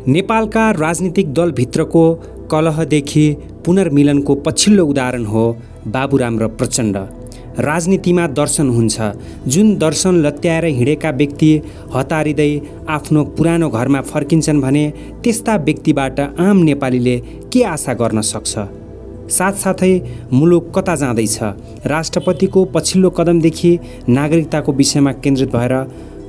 नेपालका राजनीतिक दलभित्रको कलहदेखि पुनर्मिलनको पछिल्लो उदाहरण हो बाबुराम र प्रचण्ड। राजनीतिमा दर्शन हुन्छ, जुन दर्शन लत्याएर हिँडेका व्यक्ति हतारिँदै आफ्नो पुरानो घरमा फर्किन्छन् भने त्यस्ता व्यक्तिबाट आम नेपालीले के आशा गर्न सक्छ? साथसाथै मुलुक कता जाँदैछ? राष्ट्रपतिको पछिल्लो कदमदेखि नागरिकताको विषयमा केन्द्रित भएर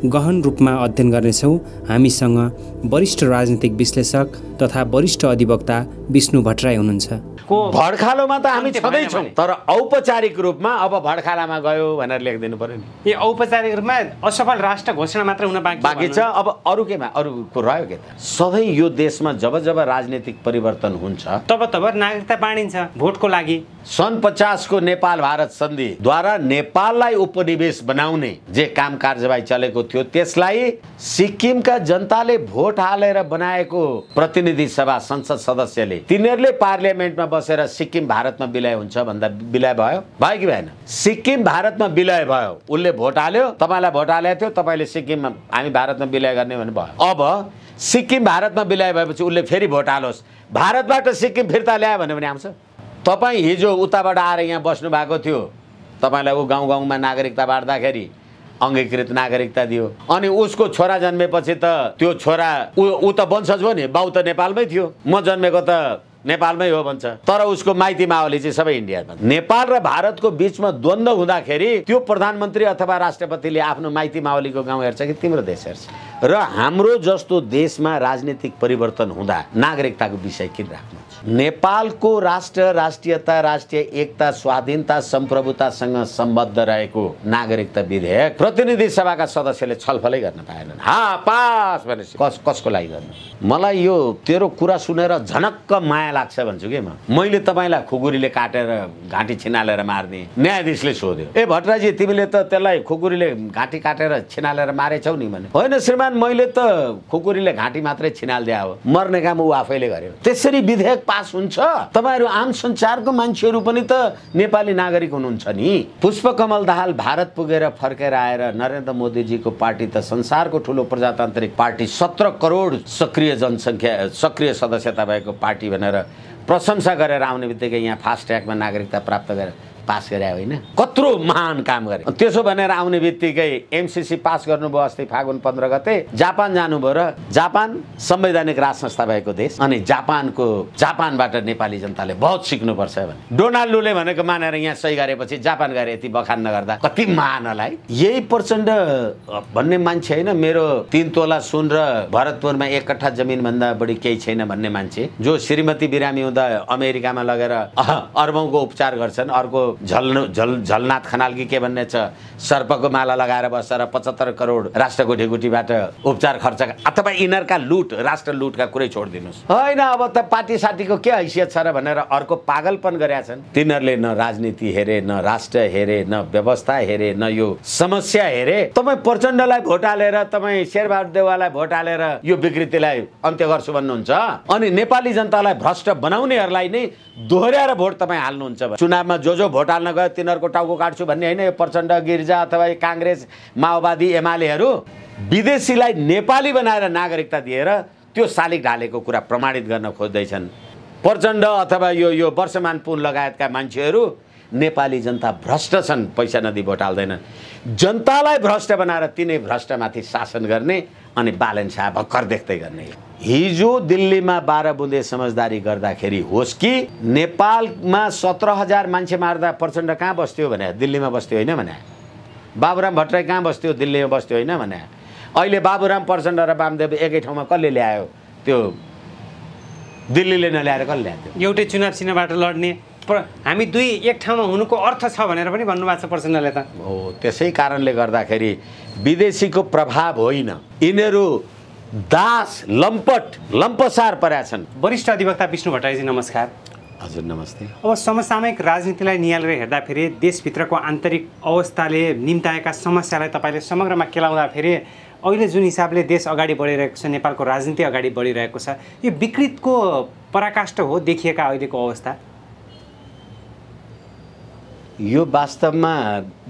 गहन रूपमा अध्ययन गर्नेछौँ। हामीसँग वरिष्ठ राजनीतिक विश्लेषक तथा वरिष्ठ अधिवक्ता विष्णु भट्टराई हुनुहुन्छ। भड्खालोमा त हामी छँदैछौँ, तर औपचारिक रूपमा अब भड्खालामा गयो भनेर लेखिदिनु पर्यो नि। यो औपचारिक रूपमा असफल राष्ट्र घोषणा मात्र हुन बाँकी छ। अब अरू केमा अरूको रह्यो के त? सधैँ यो देशमा जब जब राजनीतिक परिवर्तन हुन्छ तब नागरिकता बाँडिन्छ भोटको लागि। सन् 50 को नेपाल भारत सन्धिद्वारा नेपाललाई उपनिवेश बनाउने जे काम कारबाही चलेको थियो, त्यसलाई सिक्किमका जनताले भोट हालेर बनाएको प्रतिनिधि सभा संसद सदस्यले तिनीहरूले पार्लियामेन्टमा बसेर सिक्किम भारतमा विलय हुन्छ भन्दा विलय भयो कि भएन? सिक्किम भारतमा विलय भयो, उसले भोट हाल्यो, तपाईँलाई भोट हालेको थियो, तपाईँले सिक्किममा हामी भारतमा विलय गर्ने भने भयो। अब सिक्किम भारतमा विलय भएपछि उसले फेरि भोट हालोस्, भारतबाट सिक्किम फिर्ता ल्यायो भने पनि आउँछ। तपाईँ हिजो उताबाट आएर यहाँ बस्नु भएको थियो, तपाईँलाई ऊ गाउँ गाउँमा नागरिकता बाँड्दाखेरि अङ्गीकृत नागरिकता दियो, अनि उसको छोरा जन्मेपछि त त्यो छोरा ऊ त वंशज हो नि, बाउ त नेपालमै थियो, म जन्मेको त नेपालमै हो भन्छ, तर उसको माइती मावली चाहिँ सबै इन्डियामा। नेपाल र भारतको बीचमा द्वन्द्व हुँदाखेरि त्यो प्रधानमन्त्री अथवा राष्ट्रपतिले आफ्नो माइती मावलीको गाउँ हेर्छ कि तिम्रो देश हेर्छ? र हाम्रो जस्तो देशमा राजनीतिक परिवर्तन हुँदा नागरिकताको विषय किन राख्नु? नेपालको राष्ट्र, राष्ट्रियता, राष्ट्रिय एकता, स्वाधीनता, सम्प्रभुतासँग सम्बद्ध रहेको नागरिकता विधेयक प्रतिनिधि सभाका सदस्यले छलफलै गर्न पाएनन्। पास भनेपछि कसको लागि गर्नु? मलाई यो तेरो कुरा सुनेर झनक्क माया लाग्छ भन्छु कि मैले तपाईँलाई खुकुरीले काटेर घाँटी छिनालेर मार्ने। न्यायाधीशले सोध्यो, ए भट्टराईजी तिमीले त त्यसलाई खुकुरीले घाँटी काटेर छिनालेर मारेछौ नि भने। होइन श्रीमान, मैले त खुकुरीले घाँटी मात्रै छिनाल्दिया हो, मर्ने काम ऊ आफैले गर्यो। त्यसरी विधेयक पास हुन्छ? तपाईँहरू आम संसारको मान्छेहरू पनि त नेपाली नागरिक हुनुहुन्छ नि। पुष्पकमल दाहाल भारत पुगेर फर्केर आएर नरेन्द्र मोदीजीको पार्टी त संसारको ठुलो प्रजातान्त्रिक पार्टी, 17 करोड सक्रिय जनसङ्ख्या, सक्रिय सदस्यता भएको पार्टी भनेर प्रशंसा गरेर आउने बित्तिकै यहाँ फास्ट ट्र्याकमा नागरिकता प्राप्त गरेर पास गरे होइन? कत्रो महान काम गरे। त्यसो भनेर आउने बित्तिकै एमसीसी पास गर्नुभयो अस्ति फागुन 15 गते, जापान जानुभयो र जापान संवैधानिक राज संस्था भएको देश, अनि जापानबाट नेपाली जनताले बहुत सिक्नुपर्छ भने डोनाल्डोले भनेको मानेर यहाँ सही गरेपछि जापान गएर यति बखान नगर्दा कति महान होला है। यही प्रचण्ड भन्ने मान्छे होइन, मेरो 3 तोला सुन र भरतपुरमा 1 कट्ठा जमिन भन्दा बढी केही छैन भन्ने मान्छे, जो श्रीमती बिरामी हुँदा अमेरिकामा लगेर अर्बौंको उपचार गर्छन्। अर्को झलनाथ खनालकी के भन्ने छ, सर्पको माला लगाएर बसेर 75 करोड राष्ट्रको ढिकुटीबाट उपचार खर्च, अथवा यिनीहरूका लुट, राष्ट्र लुटका कुरै छोडिदिनुहोस्। होइन अब त पार्टी सार्टीको के हैसियत छ र भनेर अर्को पागलपन गरेका छन्। तिनीहरूले न राजनीति हेरे, न राष्ट्र हेरे, न व्यवस्था हेरे, न यो समस्या हेरे। तपाईँ प्रचण्डलाई भोट हालेर, तपाईँ शेरबहादुर देउवालाई भोट हालेर यो विकृतिलाई अन्त्य गर्छु भन्नुहुन्छ, अनि नेपाली जनतालाई भ्रष्ट बनाउनेहरूलाई नै दोहोऱ्याएर भोट तपाईँ हाल्नुहुन्छ। चुनावमा जो भोट हाल्न गयो तिनीहरूको टाउको काट्छु भन्ने होइन। यो प्रचण्ड, गिरिजा अथवा काङ्ग्रेस, माओवादी, एमालेहरू विदेशीलाई नेपाली बनाएर नागरिकता दिएर त्यो शालिग ढालेको कुरा प्रमाणित गर्न खोज्दैछन्। प्रचण्ड अथवा यो वर्षमान पुन लगायतका मान्छेहरू नेपाली जनता भ्रष्ट छन्, पैसा नदी भोट हाल्दैनन्। जनतालाई भ्रष्ट बनाएर तिनै भ्रष्टमाथि शासन गर्ने अनि बालन शाह भर्खर देख्दै गर्ने। हिजो दिल्लीमा 12 बुँदे समझदारी गर्दाखेरि होस् कि नेपालमा 17,000 मान्छे मार्दा प्रचण्ड कहाँ बस्थ्यो भने दिल्लीमा बस्थ्यो होइन भने, बाबुराम भट्टराई कहाँ बस्थ्यो दिल्लीमा बस्थ्यो होइन भने। अहिले बाबुराम, प्रचण्ड र वामदेव एकै ठाउँमा कसले ल्यायो? त्यो दिल्लीले नल्याएर कसले ल्यायो? एउटै चुनाव चिन्हबाट लड्ने हामी दुई एक ठाउँमा हुनुको अर्थ छ भनेर पनि भन्नुभएको छ प्रचण्डले त। हो, त्यसै कारणले गर्दाखेरि विदेशीको प्रभाव होइन, यिनीहरू दास, लम्पसार परेका छन्। वरिष्ठ अधिवक्ता विष्णु भट्टराईजी नमस्कार। हजुर नमस्ते। अब समसामयिक राजनीतिलाई निहालेर हेर्दाखेरि देशभित्रको आन्तरिक अवस्थाले निम्ताएका समस्यालाई तपाईँले समग्रमा केलाउँदाखेरि अहिले जुन हिसाबले देश अगाडि बढिरहेको छ, नेपालको राजनीति अगाडि बढिरहेको छ, यो विकृतको पराकाष्ठ हो देखिएका अहिलेको अवस्था? यो वास्तवमा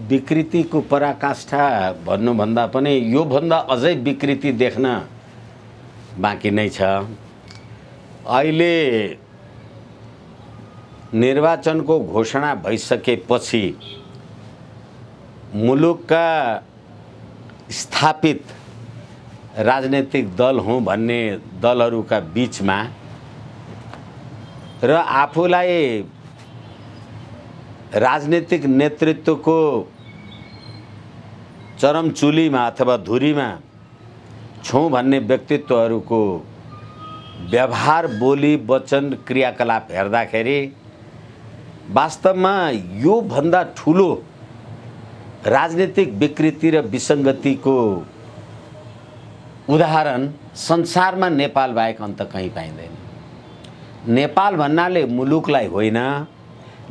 विकृतिको पराकाष्ठा भन्नुभन्दा पनि योभन्दा अझै विकृति देख्न बाँकी नै छ। अहिले निर्वाचनको घोषणा भइसकेपछि मुलुकका स्थापित राजनीतिक दल हुँ भन्ने दलहरूका बीचमा र आफूलाई राजनीतिक नेतृत्वको चरमचुलीमा अथवा धुरीमा छौँ भन्ने व्यक्तित्वहरूको व्यवहार, बोली, वचन, क्रियाकलाप हेर्दाखेरि वास्तवमा यो भन्दा ठुलो राजनीतिक विकृति र विसङ्गतिको उदाहरण संसारमा नेपाल बाहेक अन्त कहीँ पाइँदैन। नेपाल भन्नाले मुलुकलाई होइन,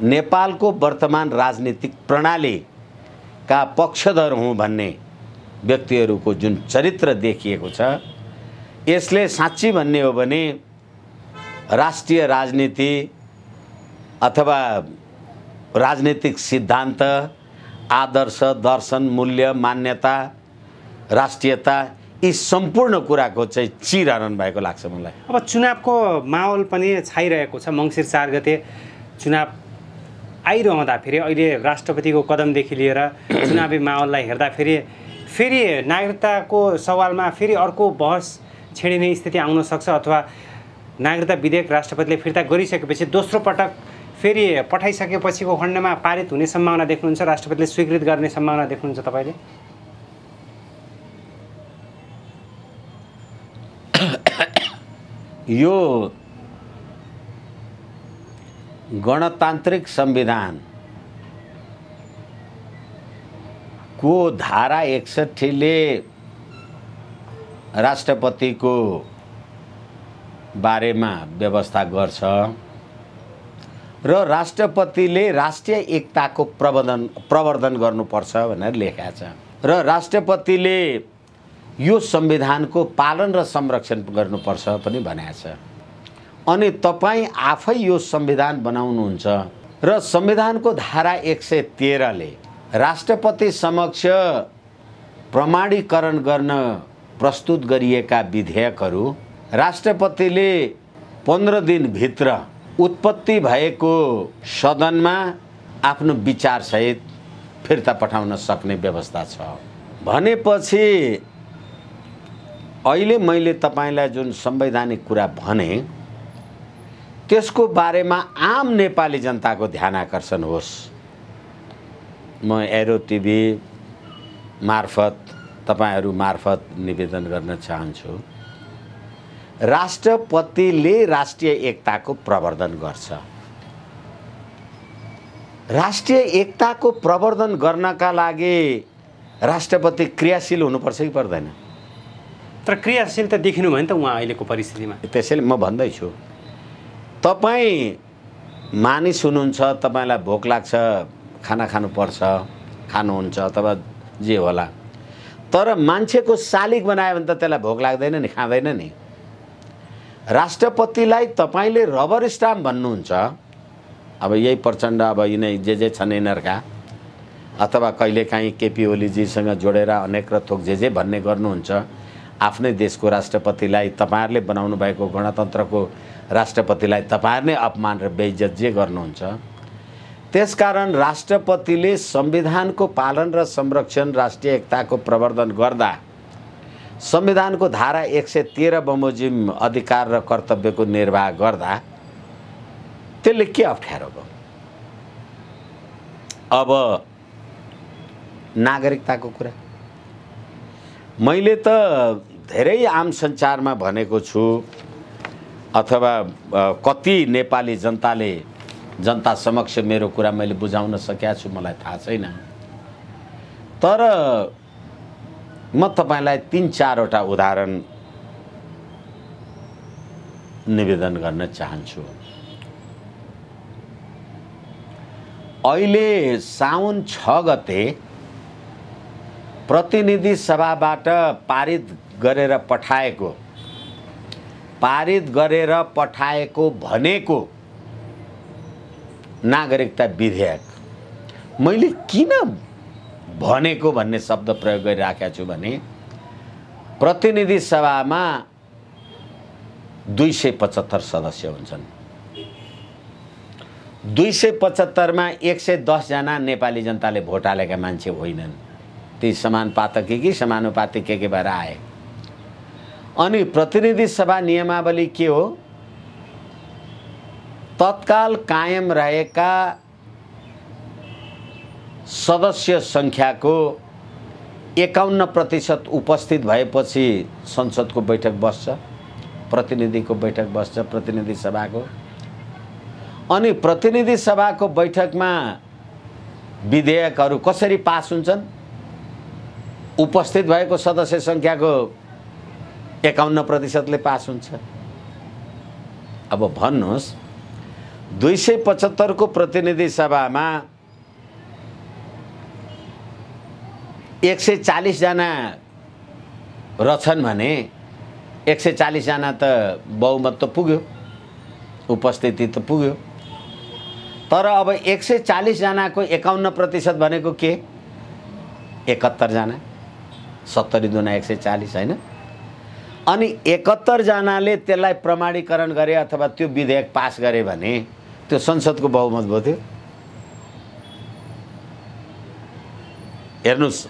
नेपालको वर्तमान राजनीतिक प्रणालीका पक्षधर हुँ भन्ने व्यक्तिहरूको जुन चरित्र देखिएको छ, यसले साँच्ची भन्ने हो भने राष्ट्रिय राजनीति अथवा राजनीतिक सिद्धान्त, आदर्श, दर्शन, मूल्य, मान्यता, राष्ट्रियता, यी सम्पूर्ण कुराको चाहिँ चिरहरण भएको लाग्छ मलाई। अब चुनावको माहौल पनि छाइरहेको छ। मङ्सिर 4 गते चुनाव आइरहँदा फेरि अहिले राष्ट्रपतिको कदमदेखि लिएर चुनावी माहौललाई हेर्दाखेरि फेरि नागरिकताको सवालमा फेरि अर्को बहस छेडिने स्थिति आउन सक्छ, अथवा नागरिकता विधेयक राष्ट्रपतिले फिर्ता गरिसकेपछि दोस्रो पटक फेरि पठाइसकेपछिको खण्डमा पारित हुने सम्भावना देख्नुहुन्छ? राष्ट्रपतिले स्वीकृत गर्ने सम्भावना देख्नुहुन्छ तपाईँले? यो गणतान्त्रिक संविधान को धारा 61 ले राष्ट्रपतिको बारेमा व्यवस्था गर्छ र राष्ट्रपतिले राष्ट्रिय एकताको प्रवर्धन गर्नुपर्छ भनेर लेखेको छ र राष्ट्रपतिले यो संविधानको पालन र संरक्षण गर्नुपर्छ पनि भनेको छ। अनि तपाईँ आफै यो संविधान बनाउनुहुन्छ र संविधानको धारा 113 ले राष्ट्रपति समक्ष प्रमाणीकरण गर्न प्रस्तुत गरिएका विधेयकहरू राष्ट्रपतिले 15 दिनभित्र उत्पत्ति भएको सदनमा आफ्नो विचारसहित फिर्ता पठाउन सक्ने व्यवस्था छ। भनेपछि अहिले मैले तपाईलाई जुन संवैधानिक कुरा भने त्यसको बारेमा आम नेपाली जनताको ध्यान आकर्षण होस्, म एरो टिभी मार्फत तपाईहरू मार्फत निवेदन गर्न चाहन्छु। राष्ट्रपतिले राष्ट्रिय एकताको प्रवर्धन गर्छ। राष्ट्रिय एकताको प्रवर्धन गर्नका लागि राष्ट्रपति क्रियाशील हुनुपर्छ कि पर्दैन? तर क्रियाशील त देखिनु भयो नि त उहाँ अहिलेको परिस्थितिमा। त्यसैले म भन्दैछु, तपाईँ मानिस हुनुहुन्छ, तपाईलाई भोक लाग्छ, खाना खानुपर्छ, खानुहुन्छ अथवा जे होला, तर मान्छेको शालिग बनायो भने त त्यसलाई भोक लाग्दैन नि, खाँदैन नि। राष्ट्रपतिलाई तपाईले रबर स्टाम्प भन्नुहुन्छ। अब यही प्रचण्ड, अब यिनै जे छन् यिनीहरूका, अथवा कहिलेकाहीँ केपी ओलीजीसँग जोडेर अनेक र थोक जे भन्ने गर्नुहुन्छ। आफ्नै देशको राष्ट्रपतिलाई, तपाईहरुले बनाउनु भएको गणतन्त्रको राष्ट्रपतिलाई तपाईहरु नै अपमान र बेइज्जत जे गर्नुहुन्छ। त्यसकारण राष्ट्रपतिले संविधानको पालन र संरक्षण, राष्ट्रिय एकताको प्रवर्धन गर्दा संविधानको धारा 113 बमोजिम अधिकार र कर्तव्यको निर्वाह गर्दा त्यसले के अप्ठ्यारो भयो? अब नागरिकताको कुरा मैले त धेरै आम सञ्चारमा भनेको छु, अथवा कति नेपाली जनता समक्ष मेरो कुरा मैले बुझाउन सकेको छु मलाई थाहा छैन। तर म तपाईलाई 3-4 वटा उदाहरण निवेदन गर्न चाहन्छु। अहिले साउन 6 गते प्रतिनिधि सभाबाट पारित गरेर पठाएको भनेको नागरिकता विधेयक मैले किन भनेको भन्ने शब्द प्रयोग गरिराखेको छु भने प्रतिनिधि सभामा 275 सदस्य हुन्छन्। 275 मा 110 जना नेपाली जनताले भोट हालेका मान्छे होइनन्। ती समानुपातिक कि समानुपातिक के भएर आए। अनि प्रतिनिधि सभा नियमावली के हो? तत्काल कायम रहेका सदस्य संख्याको 51% उपस्थित भएपछि संसदको बैठक बस्छ, प्रतिनिधिको बैठक बस्छ, प्रतिनिधि सभाको। अनि प्रतिनिधि सभाको बैठकमा विधेयकहरू कसरी पास हुन्छन्? उपस्थित भएको सदस्य संख्याको 51% ले पास हुन्छ। अब भन्नुहोस् 275 को प्रतिनिधि सभामा 140 जना रहछन् भने 140 जना त बहुमत त पुग्यो, उपस्थिति त पुग्यो। तर अब 140 जनाको 51% भनेको के? 71 जना, 70 दुना 140 हैन। अनि 71 जनाले त्यसलाई प्रमाणीकरण गरे अथवा त्यो विधेयक पास गरे भने त्यो संसदको बहुमत भयो। त्यो हेर्नुस्।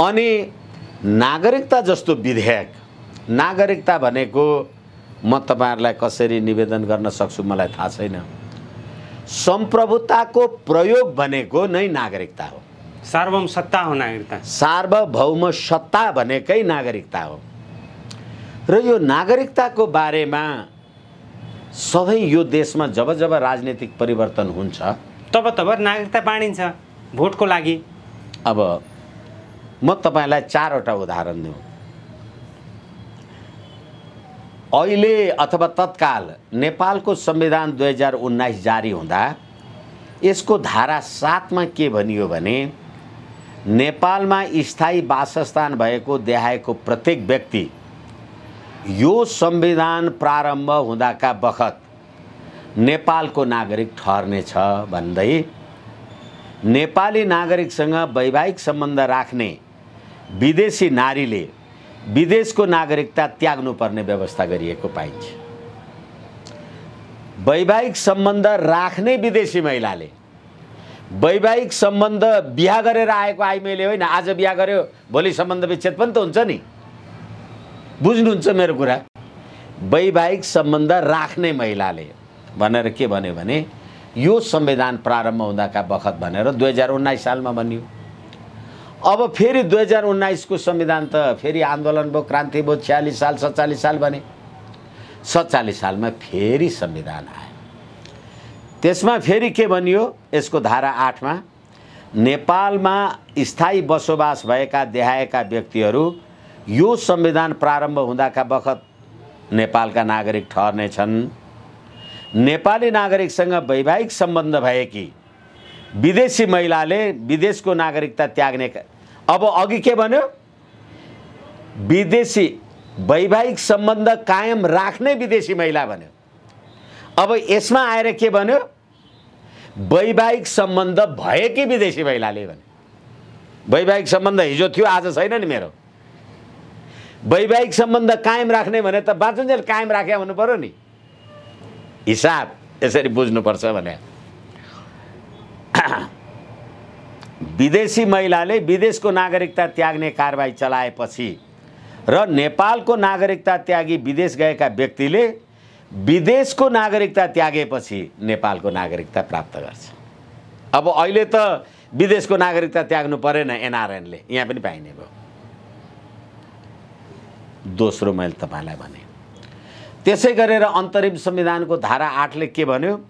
अनि नागरिकता जस्तो विधेयक, नागरिकता भनेको म तपाईहरुलाई कसरी निवेदन गर्न सक्छु मलाई थाहा छैन। संप्रभुताको प्रयोग भनेको नै नागरिकता हो। सार्वभौम सत्ता हो नागरिकता। सार्वभौम सत्ता भनेकै नागरिकता हो। र यो नागरिकताको बारेमा सधैँ यो देशमा जब जब राजनीतिक परिवर्तन हुन्छ तब नागरिकता बाँडिन्छ भोटको लागि। अब म तपाईलाई 4 वटा उदाहरण दिउँ। अहिले अथवा तत्काल नेपालको संविधान 2019 जारी हुँदा यसको धारा 7 मा के भनियो भने नेपालमा स्थायी वासस्थान भएको देहाएको प्रत्येक व्यक्ति यो संविधान प्रारम्भ हुँदाका बखत नेपालको नागरिक ठहर्नेछ भन्दै नेपाली नागरिकसँग वैवाहिक सम्बन्ध राख्ने विदेशी नारीले विदेशको नागरिकता त्याग्नुपर्ने व्यवस्था गरिएको पाइन्छ। वैवाहिक सम्बन्ध राख्ने विदेशी महिलाले वैवाहिक सम्बन्ध बिहा गरेर आएको आइमेले होइन, आज बिहा गर्यो भोलि सम्बन्ध विच्छेद पनि त हुन्छ नि। बुझ्नुहुन्छ मेरो कुरा? वैवाहिक सम्बन्ध राख्ने महिलाले भनेर के भन्यो भने यो संविधान प्रारम्भ हुँदाका बखत भनेर 2019 सालमा भनियो। अब फेरि 2019 को संविधान त फेरि आन्दोलन भयो, क्रान्ति भयो, 46 साल 47 साल बने। 47 सालमा फेरि संविधान आयो। त्यसमा फेरि के भनियो? यसको धारा 8 मा नेपालमा स्थायी बसोबास भएका देहाएका व्यक्तिहरू यो संविधान प्रारम्भ हुँदाका बखत नेपालका नागरिक ठहर्ने छन्। नेपाली नागरिकसँग वैवाहिक सम्बन्ध भएकी विदेशी महिलाले विदेशको नागरिकता त्याग्ने। अब अघि के भन्यो? विदेशी वैवाहिक सम्बन्ध कायम राख्ने विदेशी महिला भन्यो। अब यसमा आएर के भन्यो? वैवाहिक सम्बन्ध भएकी विदेशी महिलाले भन्यो। वैवाहिक सम्बन्ध हिजो थियो आज छैन नि मेरो। वैवाहिक सम्बन्ध कायम राख्ने भने त बाँचुन्जेल कायम राखे हुनु पर्यो नि। हिसाब यसरी बुझ्नुपर्छ भने विदेशी महिलाले विदेशको नागरिकता त्याग्ने कारबाही चलाएपछि र नेपालको नागरिकता त्यागी विदेश गएका व्यक्तिले विदेशको नागरिकता त्यागेपछि नेपालको नागरिकता प्राप्त गर्छ। अब अहिले त विदेशको नागरिकता त्याग्नु परेन एनआरएनले, यहाँ पनि पाइने भयो। दोस्रो मैले तपाईलाई भने त्यसै गरेर अन्तरिम संविधानको धारा 8 ले के भन्यो?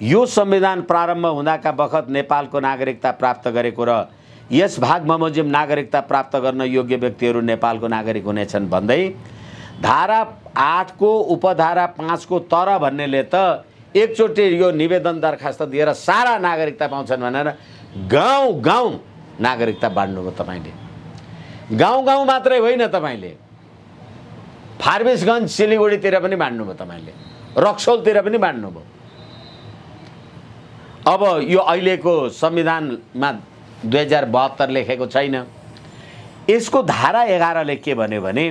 यो संविधान प्रारम्भ हुँदाका बखत नेपालको नागरिकता प्राप्त गरेको र यस भाग बमोजिम नागरिकता प्राप्त गर्न योग्य व्यक्तिहरू नेपालको नागरिक हुनेछन् भन्दै धारा 8 को उपधारा 5 को तर भन्नेले त एकचोटि यो निवेदन दरखास्त दिएर सारा नागरिकता पाउँछन् भनेर गाउँ गाउँ नागरिकता बाँड्नुभयो तपाईले। गाउँ गाउँ मात्रै होइन, तपाईले फारबिसगञ्ज सिलिगुडीतिर पनि बाँड्नुभयो, तपाईले रक्सौलतिर पनि बाँड्नुभयो। अब यो अहिलेको संविधानमा 2072 लेखेको छैन। यसको धारा 11 ले के भन्यो भने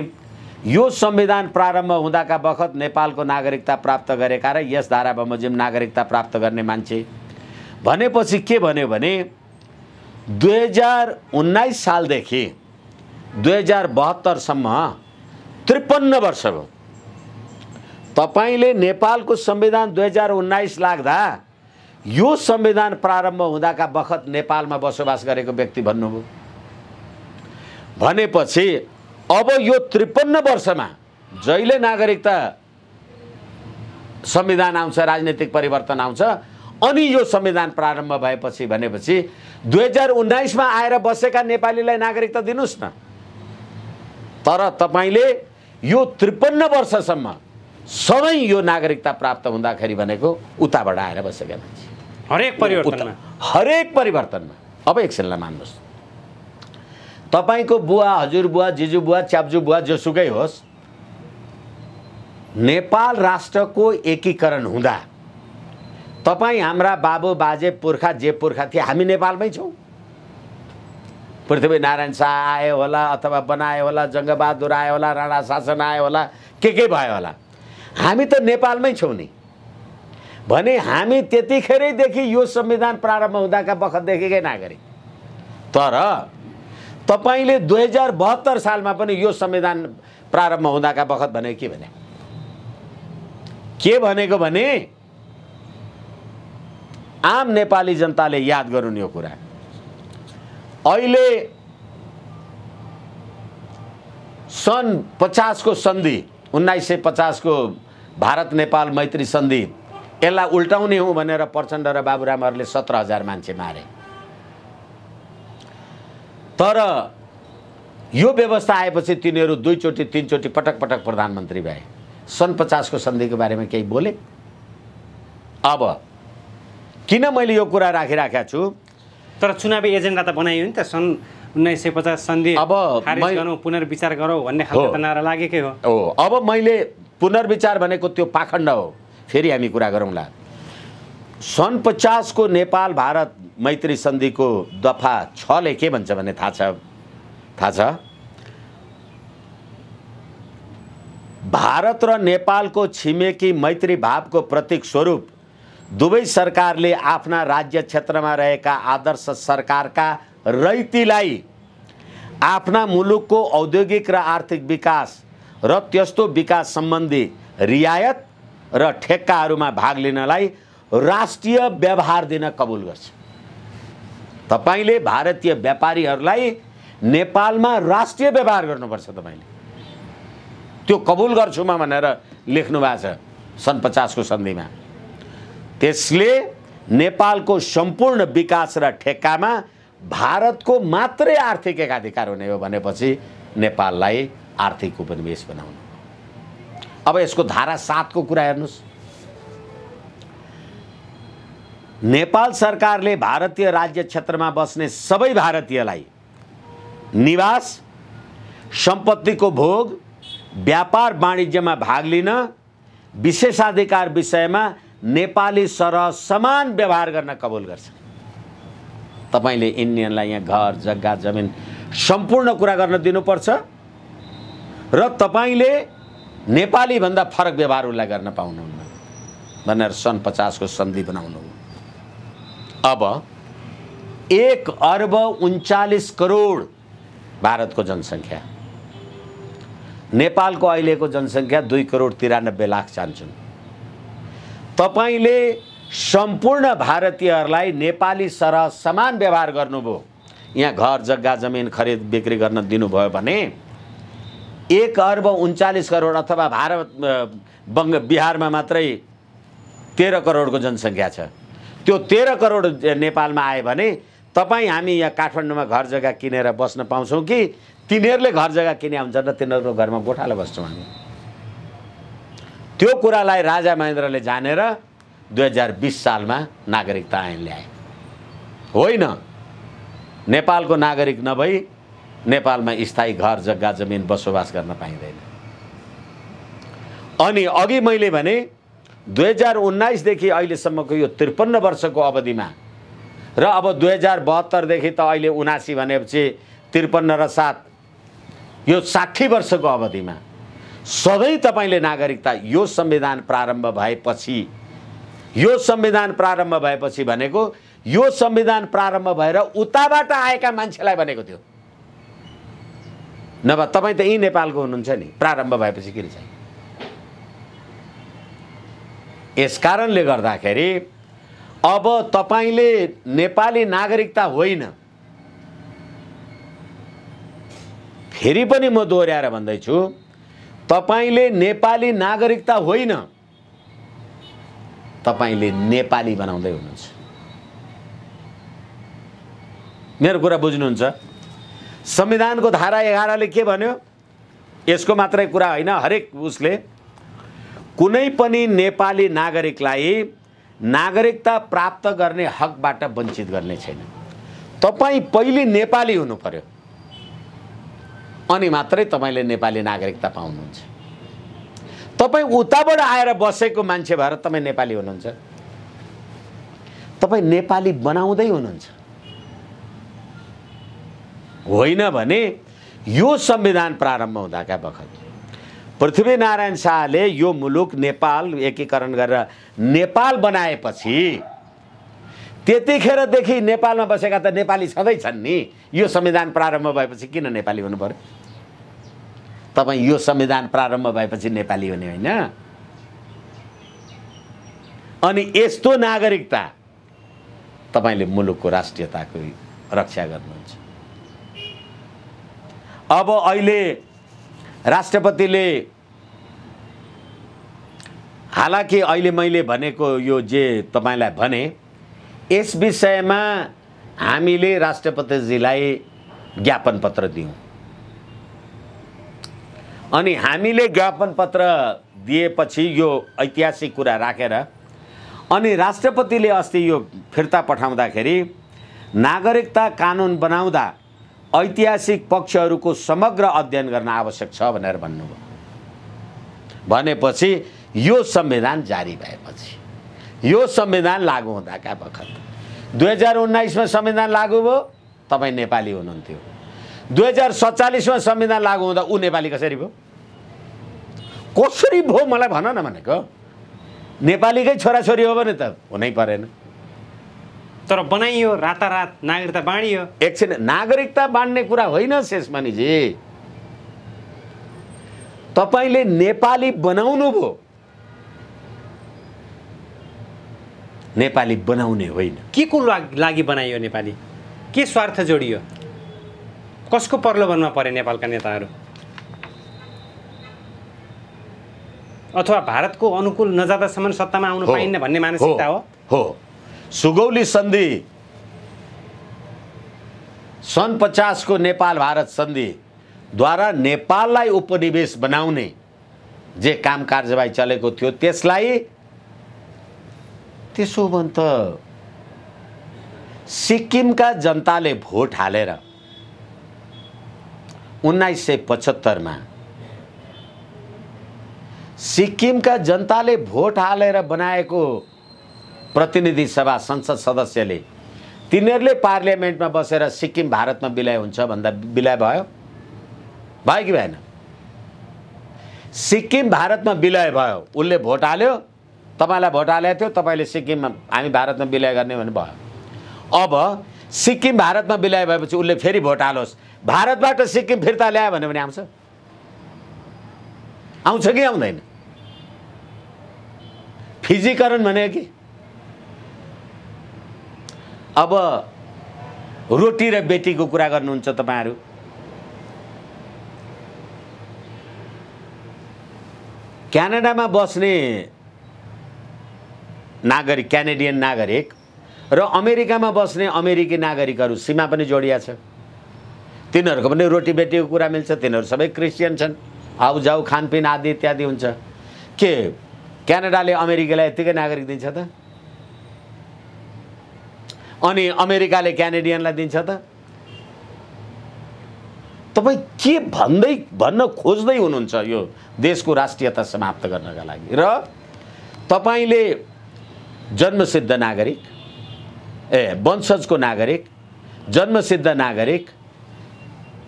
यो संविधान प्रारम्भ हुँदाका बखत नेपालको नागरिकता प्राप्त गरेका र यस धारा बमोजिम नागरिकता प्राप्त गर्ने मान्छे भनेपछि के भन्यो भने 2019 सालदेखि 2072 सम्म 53 वर्ष भयो। तपाईले नेपालको संविधान 2019 लाग्दा यो संविधान प्रारम्भ हुँदाका बखत नेपालमा बसोबास गरेको व्यक्ति भन्नुभयो भनेपछि अब यो 53 वर्षमा जहिले नागरिकता संविधान आउँछ, राजनीतिक परिवर्तन आउँछ, अनि यो संविधान प्रारम्भ भएपछि भनेपछि 2019 मा आएर बसेका नेपालीलाई नागरिकता दिनुस् न। तर तपाईले यो 53 वर्षसम्म सबै यो नागरिकता प्राप्त हुँदाखेरि भनेको उताबाट आएर बसेका मान्छे हरेक परिवर्तनमा। अब एकछिनलाई मान्नुहोस्, तपाईको बुवा, हजुरबुवा, जिजुबुवा, च्याप्जुबुवा जोसुकै होस्, नेपाल राष्ट्रको एकीकरण हुँदा तपाई हाम्रा बाबु बाजे पुर्खा जे पुर्खा थिए हामी नेपालमै छौँ। पृथ्वीनारायण शाह आयो होला अथवा बनायो होला, जङ्गबहादुर आयो होला, राणा शासन आयो होला, के भयो होला, हामी त नेपालमै छौँ नि। भने हामी त्यतिखेरैदेखि यो संविधान प्रारम्भ हुँदाका बखतदेखिकै नागरिक। तर तपाईले 2072 सालमा पनि यो संविधान प्रारम्भ हुँदाका बखत भने के भनेको भने आम नेपाली जनताले याद गरून् यो कुरा। अहिले सन् 50 को सन्धि, 1950 को भारत नेपाल मैत्री सन्धि, यसलाई उल्टाउने हो भनेर प्रचण्ड र बाबुरामहरूले 17,000 मान्छे मारे। तर यो व्यवस्था आएपछि तिनीहरू दुईचोटि तीनचोटि पटक पटक प्रधानमन्त्री भए। सन् 50 को सन्धिको बारेमा केही बोले? अब किन मैले यो कुरा राखिराखेको छु? तर चुनावी एजेन्डा त बनाइयो नि त। सन् 1950 सन्धि अब खारिज गरौँ, पुनर्विचार गरौँ भन्ने खालको त नारा लागेकै हो। अब मैले पुनर्विचार भनेको त्यो पाखण्ड हो। फेरि हामी कुरा गरौँला। सन् 50 को नेपाल भारत मैत्री सन्धिको दफा 6 ले के भन्छ भने थाहा छ? भारत र नेपालको छिमेकी मैत्री भावको प्रतीक स्वरूप दुवै सरकारले आफ्ना राज्य क्षेत्रमा रहेका आदर्श सरकारका रैतीलाई आफ्ना मुलुकको औद्योगिक र आर्थिक विकास र त्यस्तो विकास सम्बन्धी रियायत र ठेक्काहरूमा भाग लिनलाई राष्ट्रिय व्यवहार दिन कबुल गर्छ। तपाईले भारतीय व्यापारीहरूलाई नेपालमा राष्ट्रिय व्यवहार गर्नुपर्छ। तपाईले त्यो कबुल गर्छुमा भनेर लेख्नु भएको छ सन् 50 को सन्धिमा। त्यसले नेपालको सम्पूर्ण विकास र ठेक्कामा भारतको मात्रै आर्थिक एकाधिकार हुने हो भनेपछि नेपाललाई आर्थिक उपनिवेश बनाउनु। अब यसको धारा 7 को कुरा हेर्नुस्। नेपाल सरकारले भारतीय राज्य क्षेत्रमा बस्ने सबै भारतीयलाई निवास, सम्पत्तिको भोग, व्यापार वाणिज्यमा भाग लिन, विशेषाधिकार विषयमा नेपाली सरह समान व्यवहार गर्न कबुल गर्छ। तपाईले इन्डियनलाई यहाँ घर, जग्गा, जमिन सम्पूर्ण कुरा गर्न दिनुपर्छ र तपाईले नेपाली भन्दा फरक व्यवहार उसलाई गर्न पाउनुहुन्न भनेर सन् 50 को सन्धि बनाउनु। अब 1,39 करोड भारतको जनसङ्ख्या, नेपालको अहिलेको जनसङ्ख्या 2,93,00,000 चाहन्छन्। तपाईले सम्पूर्ण भारतीयहरूलाई नेपाली सरह समान व्यवहार गर्नुभयो, यहाँ घर, जग्गा, जमिन खरिद बिक्री गर्न दिनुभयो भने 1,39 करोड अथवा भारत बिहारमा मात्रै 13 करोडको जनसङ्ख्या छ। त्यो 13 करोड नेपालमा आयो भने तपाईँ हामी यहाँ काठमाडौँमा घर जग्गा किनेर बस्न पाउँछौँ कि तिनीहरूले घर जग्गा किने हुन्छ र तिनीहरूको घरमा गोठालो बस्छौँ हामी? त्यो कुरालाई राजा महेन्द्रले जानेर 2020 सालमा नागरिकता ऐन ल्याए। होइन, नेपालको नागरिक नभई नेपालमा स्थायी घर, जग्गा, जमिन बसोबास गर्न पाइँदैन। अनि अघि मैले भने 2019 देखि अहिलेसम्मको यो 53 वर्षको अवधिमा र अब 2072 देखि त अहिले 79 भनेपछि 53 र 7 यो 60 वर्षको अवधिमा सधैँ तपाईले नागरिकता यो संविधान प्रारम्भ भएपछि भनेको यो संविधान प्रारम्भ भएर उताबाट आएका मान्छेलाई भनेको थियो। नभए तपाईँ त यही नेपालको हुनुहुन्छ नि प्रारम्भ भएपछि किन चाहिँ। यसकारणले गर्दाखेरि अब तपाईले नेपाली नागरिकता होइन, फेरि पनि म दोहोर्याएर भन्दैछु, तपाईले नेपाली नागरिकता होइन, तपाईले नेपाली बनाउँदै हुनुहुन्छ। मेरो कुरा बुझ्नुहुन्छ? संविधानको धारा 11 ले के भन्यो? यसको मात्रै कुरा होइन, हरेक उसले कुनै पनि नेपाली नागरिकलाई नागरिकता प्राप्त गर्ने हकबाट वञ्चित गर्ने छैन। तपाईँ पहिले नेपाली हुनु पर्यो अनि मात्रै तपाईले नेपाली नागरिकता पाउनुहुन्छ। तपाईँ उताबाट आएर बसेको मान्छे भएर तपाईँ नेपाली हुनुहुन्छ, तपाईँ नेपाली बनाउँदै हुनुहुन्छ। होइन भने यो संविधान प्रारम्भ हुँदाका बखत पृथ्वीनारायण शाहले यो मुलुक नेपाल एकीकरण गरेर नेपाल बनाएपछि त्यतिखेरदेखि नेपालमा बसेका त नेपाली सधैँ छन् नि। यो संविधान प्रारम्भ भएपछि किन नेपाली हुनु पर्यो? तपाईँ यो संविधान प्रारम्भ भएपछि नेपाली हुने होइन। अनि यस्तो नागरिकता तपाईले मुलुकको राष्ट्रियताको रक्षा गर्नुहुन्छ। अब अहिले राष्ट्रपतिले, हालाकि अहिले मैले भनेको यो जे तपाईलाई भने, यस विषयमा हामीले राष्ट्रपतिजीलाई ज्ञापन पत्र दियौं। अनि हामीले ज्ञापन पत्र दिएपछि यो ऐतिहासिक कुरा राखेर अनि राष्ट्रपतिले अस्ति यो फिर्ता पठाउँदाखेरि नागरिकता कानुन बनाउँदा ऐतिहासिक पक्षहरूको समग्र अध्ययन गर्न आवश्यक छ भनेर भन्नुभयो। भनेपछि यो संविधान जारी भएपछि, यो संविधान लागू हुँदाका बखत 2019 मा संविधान लागू भयो, तपाईँ नेपाली हुनुहुन्थ्यो। 2047 मा संविधान लागू हुँदा ऊ नेपाली कसरी भयो? कसरी भयो मलाई भन न भनेको। नेपालीकै छोराछोरी हो भने त हुनै परेन। तर बनाइयो, रातारात नागरिकता बाँडियो। एकछिन, नागरिकता बाँड्ने कुरा होइन शेषमणिजी, तपाईले नेपाली बनाउनु भयो, नेपाली बनाउने होइन। के को लागि बनाइयो नेपाली? के स्वार्थ जोडियो? कसको प्रलोभनमा परे नेपालका नेताहरू? अथवा भारतको अनुकूल नजाँदासम्म सत्तामा आउन पाइन्न भन्ने मानसिकता हो? सुगौली सन्धि सन् 50 को नेपाल भारत सन्धि द्वारा नेपाललाई उपनिवेश बनाउने जे काम कार्यवाही चलेको थियो, त्यसलाई त्यसो भने त सिक्किमका जनताले भोट हालेर 1975 मा सिक्किमका जनताले भोट हालेर बनाएको प्रतिनिधि सभा संसद सदस्यले तिनीहरूले पार्लियामेन्टमा बसेर सिक्किम भारतमा विलय हुन्छ भन्दा विलय भयो कि भएन? सिक्किम भारतमा विलय भयो, उसले भोट हाल्यो, तपाईलाई भोट हालेको थियो, तपाईले सिक्किममा हामी भारतमा विलय गर्ने भने भयो। अब सिक्किम भारतमा विलय भएपछि उसले फेरि भोट हालोस्, भारतबाट सिक्किम फिर्ता ल्यायो भने आउँछ? आउँछ कि आउँदैन? फिजीकरण भने कि अब रोटी र बेटीको कुरा गर्नुहुन्छ तपाईहरु। क्यानाडामा बस्ने नागरिक, क्यानेडियन नागरिक र अमेरिकामा बस्ने अमेरिकी नागरिकहरू सीमा पनि जोडिया छ। तिनीहरूको पनि रोटी बेटीको कुरा मिल्छ, तिनीहरू सबै क्रिस्चियन छन्, आउजाउ खानपिन आदि इत्यादि हुन्छ। के क्यानाडाले अमेरिकालाई यतिकै नागरिक दिन्छ त? अनि अमेरिकाले क्यानेडियनलाई दिन्छ त? तपाई के भन्न खोज्दै हुनुहुन्छ यो देशको राष्ट्रियता समाप्त गर्नका लागि? र तपाईले जन्मसिद्ध नागरिक, वंशजको नागरिक, जन्मसिद्ध नागरिक,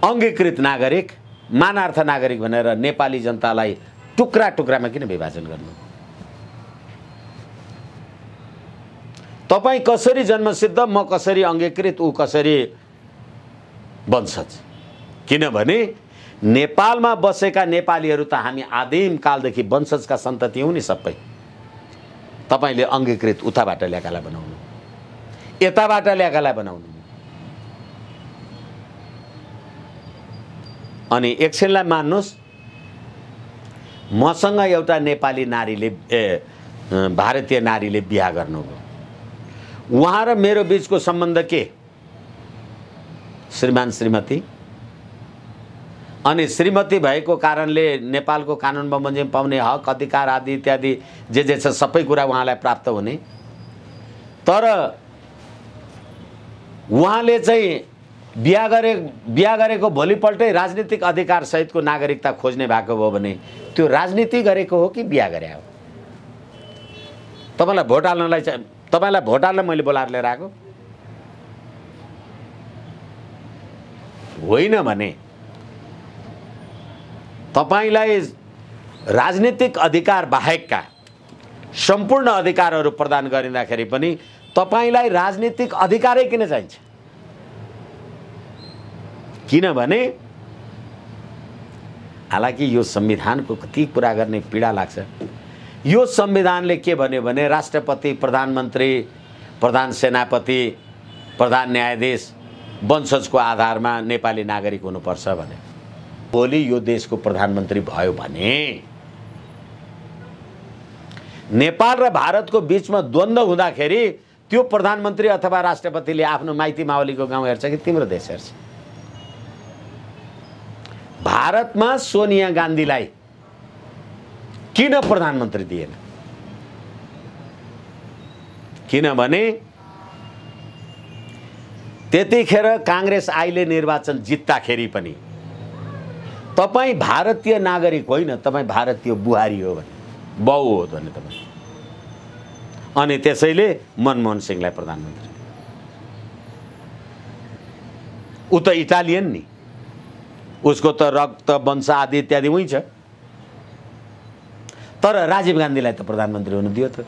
अङ्गीकृत नागरिक मानार्थ नागरिक भनेर नेपाली जनतालाई टुक्रा टुक्रामा किन विभाजन गर्नु? तपाईँ कसरी जन्मसिद्ध, म कसरी अङ्गीकृत, ऊ कसरी वंशज? किनभने नेपालमा बसेका नेपालीहरू त हामी आदिम कालदेखि वंशजका सन्तति हौँ नि सबै। तपाईँले अङ्गीकृत उताबाट ल्याएकालाई बनाउनु, यताबाट ल्याएकालाई बनाउनु। अनि एकछिनलाई मान्नुहोस्, मसँग एउटा नेपाली नारीले भारतीय नारीले बिहा गर्नुभयो, उहाँ र मेरो बीचको सम्बन्ध के? श्रीमान श्रीमती। अनि श्रीमती भएको कारणले नेपालको कानुन बमोजिम पाउने हक अधिकार आदि इत्यादि जे छ सबै कुरा उहाँलाई प्राप्त हुने। तर उहाँले चाहिँ बिहा गरेको भोलिपल्टै राजनीतिक अधिकार सहितको नागरिकता खोज्ने भएको भयो भने त्यो राजनीति गरेको हो कि बिहा गरे हो? तपाईँलाई भोट हाल्न मैले बोलाएर लिएर आएको होइन भने तपाईलाई राजनीतिक अधिकार बाहेकका सम्पूर्ण अधिकारहरू प्रदान गरिँदाखेरि पनि तपाईलाई राजनीतिक अधिकारै किन चाहिन्छ? किनभने हालाकि यो संविधानको कति कुरा गर्ने पीडा लाग्छ। यो संविधानले के भन्यो भने राष्ट्रपति, प्रधानमन्त्री, प्रधान सेनापति, प्रधान न्यायाधीश वंशजको आधारमा नेपाली नागरिक हुनुपर्छ भने भोलि यो देशको प्रधानमन्त्री भयो भने नेपाल र भारतको बीचमा द्वन्द्व हुँदाखेरि त्यो प्रधानमन्त्री अथवा राष्ट्रपतिले आफ्नो माइती मावलीको गाउँ हेर्छ कि तिम्रो देश हेर्छ? भारतमा सोनिया गान्धीलाई किन प्रधानमन्त्री दिएन? किनभने त्यतिखेर कांग्रेस आइले निर्वाचन जित्दाखेरि पनि तपाईँ भारतीय नागरिक होइन, तपाईँ भारतीय बुहारी हो भने, बाउ हो भने तपाईँ। अनि त्यसैले मनमोहन सिंहलाई प्रधानमन्त्री, ऊ त इटालियन नि, उसको त रक्त वंश आदि इत्यादि उही छ। तर राजीव गान्धीलाई त प्रधानमन्त्री हुन दियो त।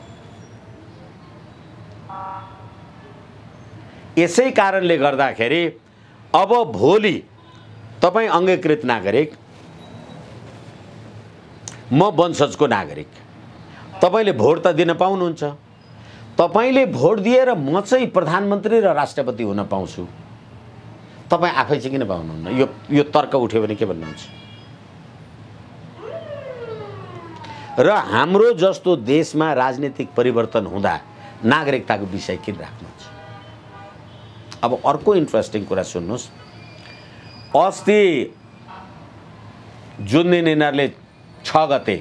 यसै कारणले गर्दाखेरि अब भोलि तपाईँ अङ्गीकृत नागरिक, म वंशजको नागरिक, तपाईले भोट त दिन पाउनुहुन्छ। तपाईले भोट दिएर म चाहिँ प्रधानमन्त्री र राष्ट्रपति हुन पाउँछु, तपाईँ आफै चाहिँ किन पाउनुहुन्न? यो तर्क उठ्यो भने के भन्नुहुन्छ? र हाम्रो जस्तो देशमा राजनीतिक परिवर्तन हुँदा नागरिकताको विषय किन राख्नुहुन्छ? अब अर्को इन्ट्रेस्टिङ कुरा सुन्नुहोस्। अस्ति जुन दिन यिनीहरूले 6 गते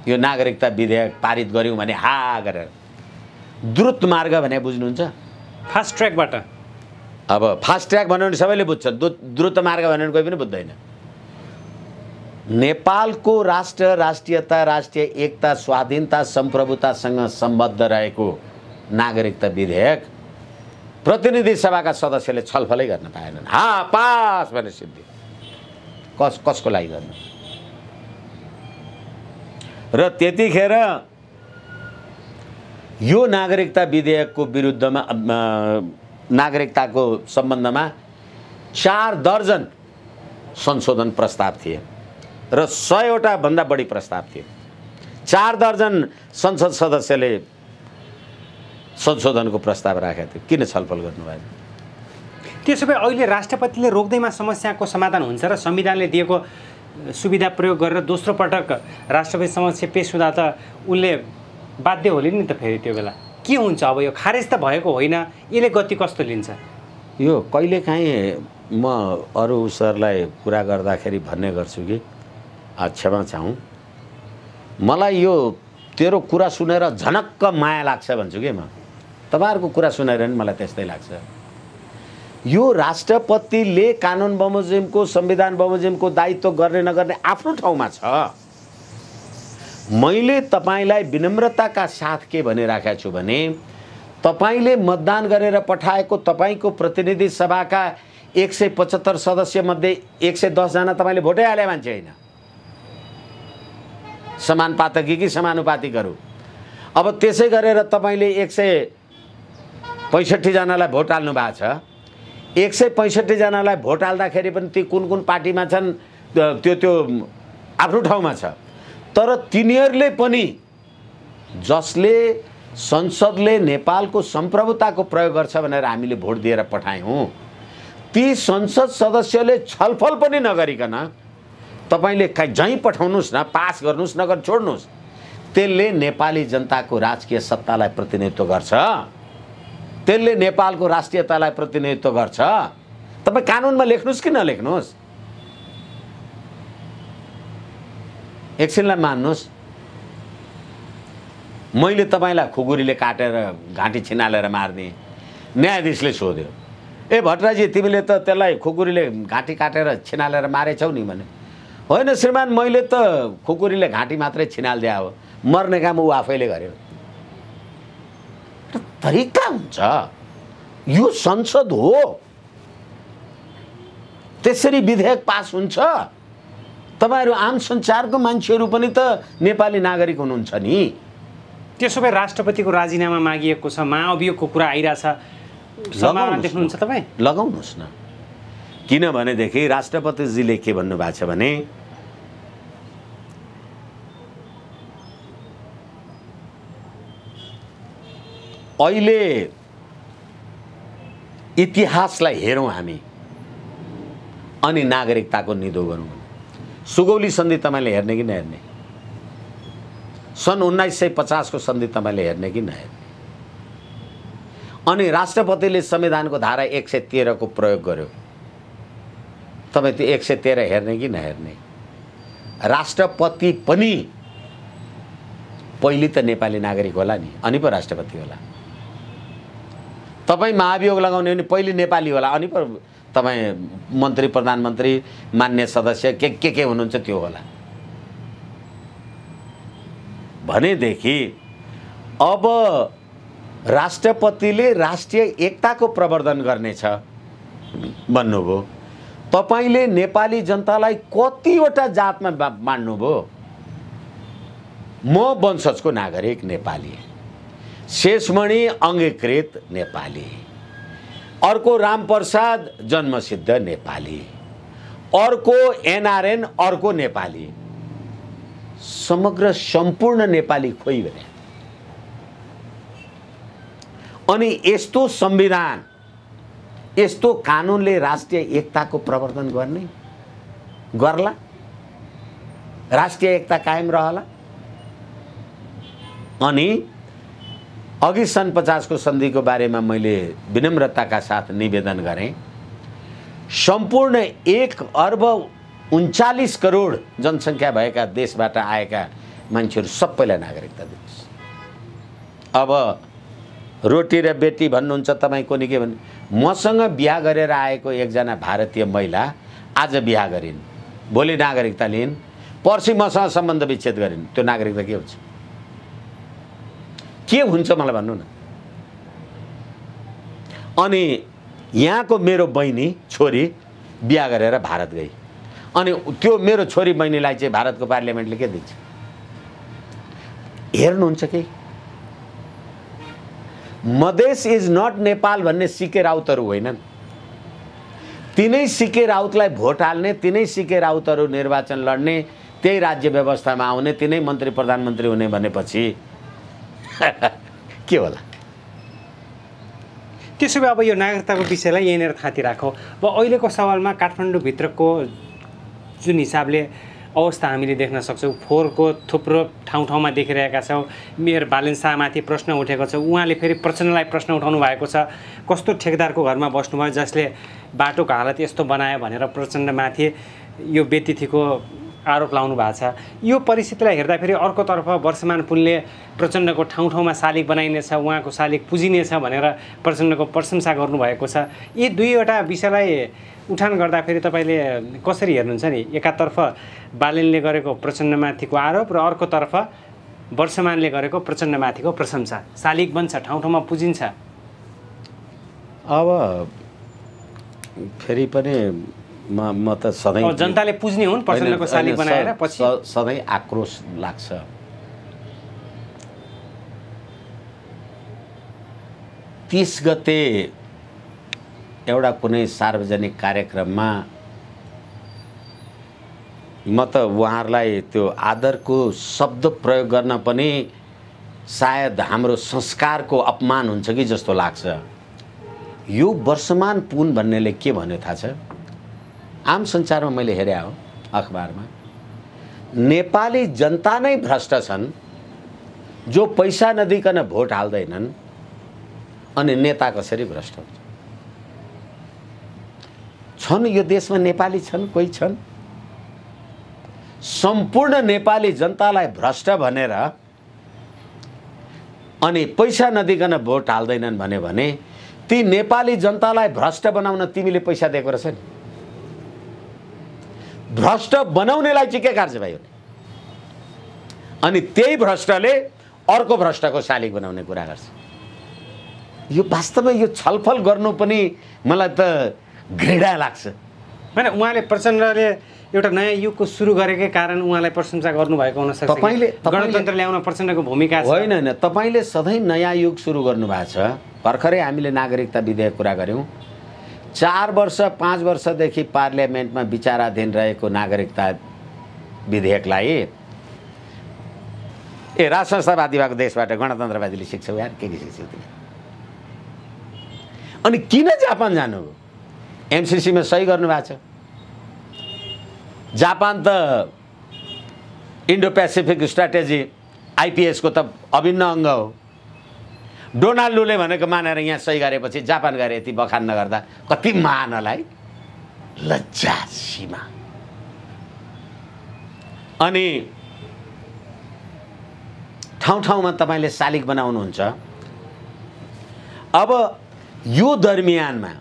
यो नागरिकता विधेयक पारित गर्यौं भने हा गरेर द्रुत मार्ग भने बुझ्नुहुन्छ? फास्ट ट्र्याकबाट। अब फास्ट ट्र्याक भन्यो भने सबैले बुझ्छ, द्रुत मार्ग भन्यो भने कोही पनि बुझ्दैन। नेपालको राष्ट्र, राष्ट्रियता, राष्ट्रिय एकता, स्वाधीनता, सम्प्रभुतासँग सम्बद्ध रहेको नागरिकता विधेयक प्रतिनिधि सभाका सदस्यले छलफलै गर्न पाएनन्। हा पास भने सिद्धि। कसको लागि गर्नु? र त्यतिखेर यो नागरिकता विधेयकको विरुद्धमा, नागरिकताको सम्बन्धमा 4 दर्जन संशोधन प्रस्ताव थिए र 100 भन्दा बढी प्रस्ताव थिए। 4 दर्जन संसद सदस्यले संशोधनको प्रस्ताव राखेका थिए। किन छलफल गर्नु भएन? त्यसो भए अहिले राष्ट्रपतिले रोक्दैमा समस्याको समाधान हुन्छ र संविधानले दिएको सुविधा प्रयोग गरेर दोस्रो पटक राष्ट्रपति समक्ष पेश हुँदा त उनले बाध्य होली नि त। फेरि त्यो बेला के हुन्छ? अब यो खारेज त भएको होइन, यसले गति कस्तो लिन्छ? यो कहिलेकाहीँ म अरू उसहरूलाई कुरा गर्दाखेरि भन्ने गर्छु कि क्षमा चाहौँ, मलाई यो तेरो कुरा सुनेर झनक्क माया लाग्छ भन्छु कि म। तपाईँहरूको कुरा सुनेर नि मलाई त्यस्तै लाग्छ। यो राष्ट्रपतिले कानुन बमोजिमको, संविधान बमोजिमको दायित्व गर्ने नगर्ने आफ्नो ठाउँमा छ। मैले तपाईलाई विनम्रताका साथ के भनिराखेको छु भने तपाईले मतदान गरेर पठाएको तपाईको प्रतिनिधि सभाका 175 सदस्यमध्ये 110 जना तपाईँले भोटै हाले मान्छे होइन, समानुपातिक कि समानुपातिकहरू। अब त्यसै गरेर तपाईँले 165 जनालाई भोट हाल्नु भएको छ। 165 जनालाई भोट हाल्दाखेरि पनि ती कुन कुन पार्टीमा छन् त्यो आफ्नो ठाउँमा छ, तर तिनीहरूले पनि जसले संसदले नेपालको सम्प्रभुताको प्रयोग गर्छ भनेर हामीले भोट दिएर पठायौँ, ती संसद सदस्यले छलफल पनि नगरिकन तपाईले जहीँ पठाउनुस् न, पास गर्नुस् नगर छोड्नुस्, त्यसले नेपाली जनताको राजकीय सत्तालाई प्रतिनिधित्व गर्छ, त्यसले नेपालको राष्ट्रियतालाई प्रतिनिधित्व गर्छ। तपाई कानुनमा लेख्नुस् कि नलेख्नुस्, एकछिनलाई मान्नुस्, मैले तपाईलाई खुकुरीले काटेर घाँटी छिनालेर मार्ने, न्यायाधीशले सोध्यो, ए भट्टराजी तिमीले त त्यसलाई खुकुरीले घाँटी काटेर छिनालेर मारेछौ नि भने। होइन श्रीमान, मैले त खुकुरीले घाँटी मात्रै छिनाल्दिया हो, मर्ने काम ऊ आफैले गर्यो। तरिका हुन्छ, यो संसद हो, त्यसरी विधेयक पास हुन्छ। तपाईहरु आम संचारको मान्छेहरु पनि त नेपाली नागरिक हुनुहुन्छ नि। त्यसो भए राष्ट्रपतिको राजीनामा मागिएको छ, महाअभियोगको कुरा आइराछ, सम्भावना देख्नुहुन्छ तपाई? लगाउनुस् न, किनभनेदेखि राष्ट्रपतिजीले के भन्नुभएको छ भने अहिले इतिहासलाई हेरौँ हामी अनि नागरिकताको निधो गरौँ। सुगौली सन्धि तपाईले हेर्ने कि नहेर्ने? सन् 1950 को सन्धि तपाईले हेर्ने कि नहेर्ने? अनि राष्ट्रपतिले संविधानको धारा 113 को प्रयोग गर्यो, तपाई त्यो 113 हेर्ने कि नहेर्ने? राष्ट्रपति पनि पहिले त नेपाली नागरिक होला नि, अनि पो राष्ट्रपति होला। तपाई महाभियोग लगाउने भने पहिले नेपाली होला, अनि पो तपाई मन्त्री प्रधानमन्त्री मान्य सदस्य के हुनुहुन्छ त्यो होला। भनेदेखि अब राष्ट्रपतिले राष्ट्रिय एकताको प्रवर्धन गर्नेछ भन्नुभयो, तपाईले नेपाली जनतालाई कतिवटा जातमा बाँड्नुभयो? म वंशजको नागरिक नेपाली, शेषमणि अंगीकृत नेपाली, अर्को रामप्रसाद जन्मसिद्ध नेपाली, अर्को एनआरएन अर्को नेपाली, समग्र सम्पूर्ण नेपाली खोइ भने। अनि यस्तो संविधान, यस्तो कानुनले राष्ट्रिय एकताको प्रवर्धन गर्ला? राष्ट्रिय एकता कायम रहला? अनि अघि सन् 50 को सन्धिको बारेमा मैले विनम्रताका साथ निवेदन गरेँ, सम्पूर्ण 1.39 करोड जनसङ्ख्या भएका देशबाट आएका मान्छेहरू सबैलाई नागरिकता दिनुहोस्। अब रोटी र बेटी भन्नुहुन्छ तपाईँ, कोनी के भन्नु? मसँग बिहा गरेर आएको एकजना भारतीय महिला आज बिहा गरिन्, भोलि नागरिकता लिइन्, पर्सि मसँग सम्बन्ध विच्छेद गरिन्, त्यो नागरिकता के हुन्छ? के हुन्छ मलाई भन्नु न। अनि यहाँको मेरो बहिनी छोरी बिहा गरेर भारत गई, अनि त्यो मेरो छोरी बहिनीलाई चाहिँ भारतको पार्लियामेन्टले के दिन्छ? हेर्नुहुन्छ कि मधेस इज नट नेपाल भन्ने सिके राउतहरू होइनन्। तिनै सिके राउतलाई भोट हाल्ने, तिनै सिके राउतहरू निर्वाचन लड्ने, त्यही राज्य व्यवस्थामा आउने, तिनै मन्त्री प्रधानमन्त्री हुने भनेपछि के होला? त्यसो भए अब यो नागरिकताको विषयलाई यहीँनिर थाती राखौँ। अब अहिलेको सवालमा काठमाडौँभित्रको जुन हिसाबले अवस्था हामीले देख्न सक्छौँ, फोहोरको थुप्रो ठाउँ देखिरहेका छौँ। मेयर बालेन शाहमाथि प्रश्न उठेको छ, उहाँले फेरि प्रचण्डलाई प्रश्न उठाउनु भएको छ, कस्तो ठेकदारको घरमा बस्नुभयो जसले बाटोको हालत यस्तो बनायो भनेर प्रचण्डमाथि यो व्यतिथिको आरोप लाउनु भएको छ। यो परिस्थितिलाई हेर्दाखेरि अर्कोतर्फ वर्षमान पुलले प्रचण्डको ठाउँमा शालिग बनाइनेछ, उहाँको शालिग पुजिनेछ भनेर प्रचण्डको प्रशंसा गर्नुभएको छ। यी दुईवटा विषयलाई उठान गर्दाखेरि तपाईँले कसरी हेर्नुहुन्छ नि? एकातर्फ बालेनले गरेको प्रचण्डमाथिको आरोप र अर्कोतर्फ वर्षमानले गरेको प्रचण्डमाथिको प्रशंसा। शालिग बन्छ, ठाउँमा पुजिन्छ। अब फेरि पनि म त सधैँ जनताले पुज्ने हुन् प्रचण्डको शालिग बनाएर पछि सधैँ आक्रोश लाग्छ। 30 गते एउटा कुनै सार्वजनिक कार्यक्रममा म त उहाँहरूलाई त्यो आदरको शब्द प्रयोग गर्न पनि सायद हाम्रो संस्कारको अपमान हुन्छ कि जस्तो लाग्छ। यो वर्षमान पुन भन्नेले के भन्यो थाहा छ? आम सञ्चारमा मैले हेरे हो, अखबारमा, नेपाली जनता नै भ्रष्ट छन्, जो पैसा नदिकन भोट हाल्दैनन्, अनि नेता कसरी भ्रष्ट हुन्छ? छन् यो देशमा नेपाली छन्, कोही छन्? सम्पूर्ण नेपाली जनतालाई भ्रष्ट भनेर अनि पैसा नदिकन भोट हाल्दैनन् भने ती नेपाली जनतालाई भ्रष्ट बनाउन तिमीले पैसा दिएको रहेछ नि। भ्रष्ट बनाउनेलाई चाहिँ के कारबाही हो? अनि त्यही भ्रष्टले अर्को भ्रष्टको शालिग बनाउने कुरा गर्छ। यो वास्तवमा यो छलफल गर्नु पनि मलाई त घृणा लाग्छ। हैन, उहाँले प्रचण्डले एउटा नयाँ युगको सुरु गरेकै कारण उहाँलाई प्रशंसा गर्नुभएको हुन सक्छ। तपाईले गणतन्त्र ल्याउन प्रचण्डको भूमिका छ। होइन, तपाईले सधैँ नयाँ युग सुरु गर्नुभएको छ। भर्खरै हामीले नागरिकता विधेयक कुरा गऱ्यौँ। 4 वर्ष 5 वर्षदेखि पार्लियामेन्टमा विचाराधीन रहेको नागरिकता विधेयकलाई राज संस्थावादी भएको देशबाट गणतन्त्रवादीले सिक्छौ यार, के सिक्छौ तिमी? अनि किन जापान जानुभयो? एमसीसीमा सही गर्नुभएको छ। जापान त इन्डो पेसिफिक स्ट्राटेजी आइपिएसको त अभिन्न अङ्ग हो। डोनाल्ड लूले भनेको मानेर यहाँ सही गरेपछि जापान गए यति बखान नगर्दा कति मानलाई लज्जा सीमा। अनि ठाउँ ठाउँमा तपाईँले शालिग बनाउनुहुन्छ। अब यो दरमियानमा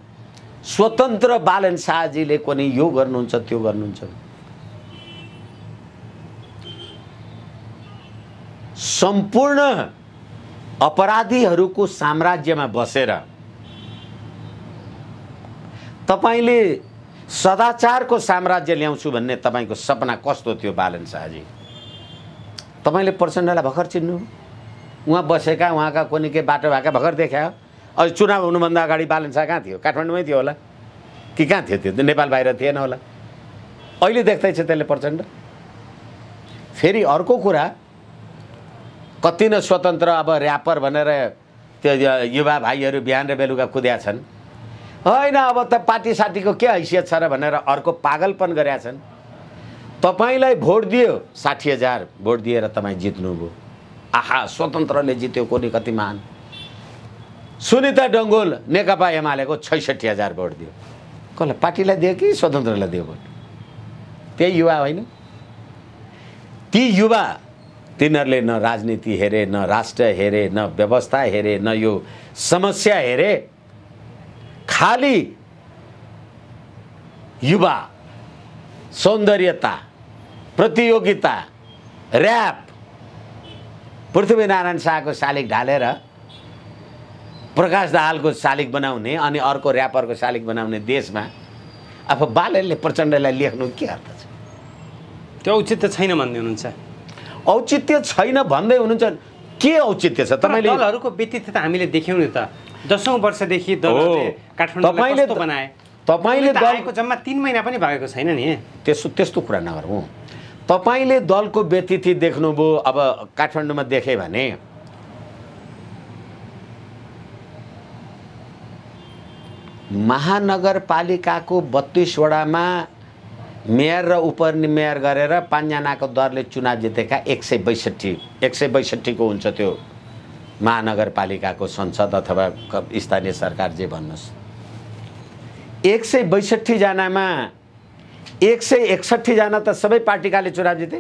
स्वतन्त्र बालन शाहजीले पनि यो गर्नुहुन्छ त्यो गर्नुहुन्छ। सम्पूर्ण अपराधीहरूको साम्राज्यमा बसेर तपाईले सदाचारको साम्राज्य ल्याउँछु भन्ने तपाईको सपना कस्तो थियो बालन शाहजी? तपाईले प्रचण्डलाई भर्खर चिन्नु? उहाँ बसेका उहाँका कुनै के बाटो भएका भर्खर देख्या? अझ चुनाव हुनुभन्दा अगाडि बालन शाह कहाँ थियो? काठमाडौँमै थियो होला कि कहाँ थियो? त्यो नेपाल बाहिर थिएन होला। अहिले देख्दैछ त्यसले प्रचण्ड। फेरि अर्को कुरा, कति न स्वतन्त्र अब र्यापर भनेर त्यो युवा भाइहरू बिहान र बेलुका कुद्या छन्। होइन अब त पार्टी सार्टीको के हैसियत छ र भनेर अर्को पागलपन गरेका छन्। तपाईलाई भोट दियो, 60,000 भोट दिएर तपाईँ जित्नुभयो। आहा, स्वतन्त्रले जित्यो, कोनी कति महान। सुनिता डङ्गोल नेकपा एमालेको 66,000 भोट दियो। कसलाई? पार्टीलाई दियो कि स्वतन्त्रलाई दियो भोट? त्यही युवा होइन? ती युवा तिनीहरूले न राजनीति हेरे, न राष्ट्र हेरे, न व्यवस्था हेरे, न यो समस्या हेरे। खाली युवा, सौन्दर्यता, प्रतियोगिता, र्याप, पृथ्वीनारायण शाहको शालिग ढालेर प्रकाश दाहालको शालिग बनाउने अनि अर्को र्यापरको शालिग बनाउने देशमा अब बालनले प्रचण्डलाई लेख्नु के अर्थ छ? त्यो औचित्य छैन भन्दै हुनुहुन्छ। औचित्य छैन भन्दै हुनुहुन्छ। के औचित्य छ? तपाईले दलहरूको व्यतित्व त हामीले देख्यौँ नि त। 10औं वर्षदेखि दलले काठमाडौँलाई कस्तो बनाए। तपाईले दलको जम्मा 3 महिना पनि भएको छैन नि। त्यस्तो कुरा नगरौँ। तपाईले दलको व्यतिथि देख्नुभयो। अब काठमाडौँमा देखे भने महानगरपालिकाको 32 वडामा मेयर र उपमेयर गरेर 5 जनाको दरले चुनाव जितेका 162 को हुन्छ त्यो महानगरपालिकाको संसद अथवा स्थानीय सरकार जे भन्नुस्। 162 जनामा 161 जना त सबै पार्टीकाले चुनाव जिते।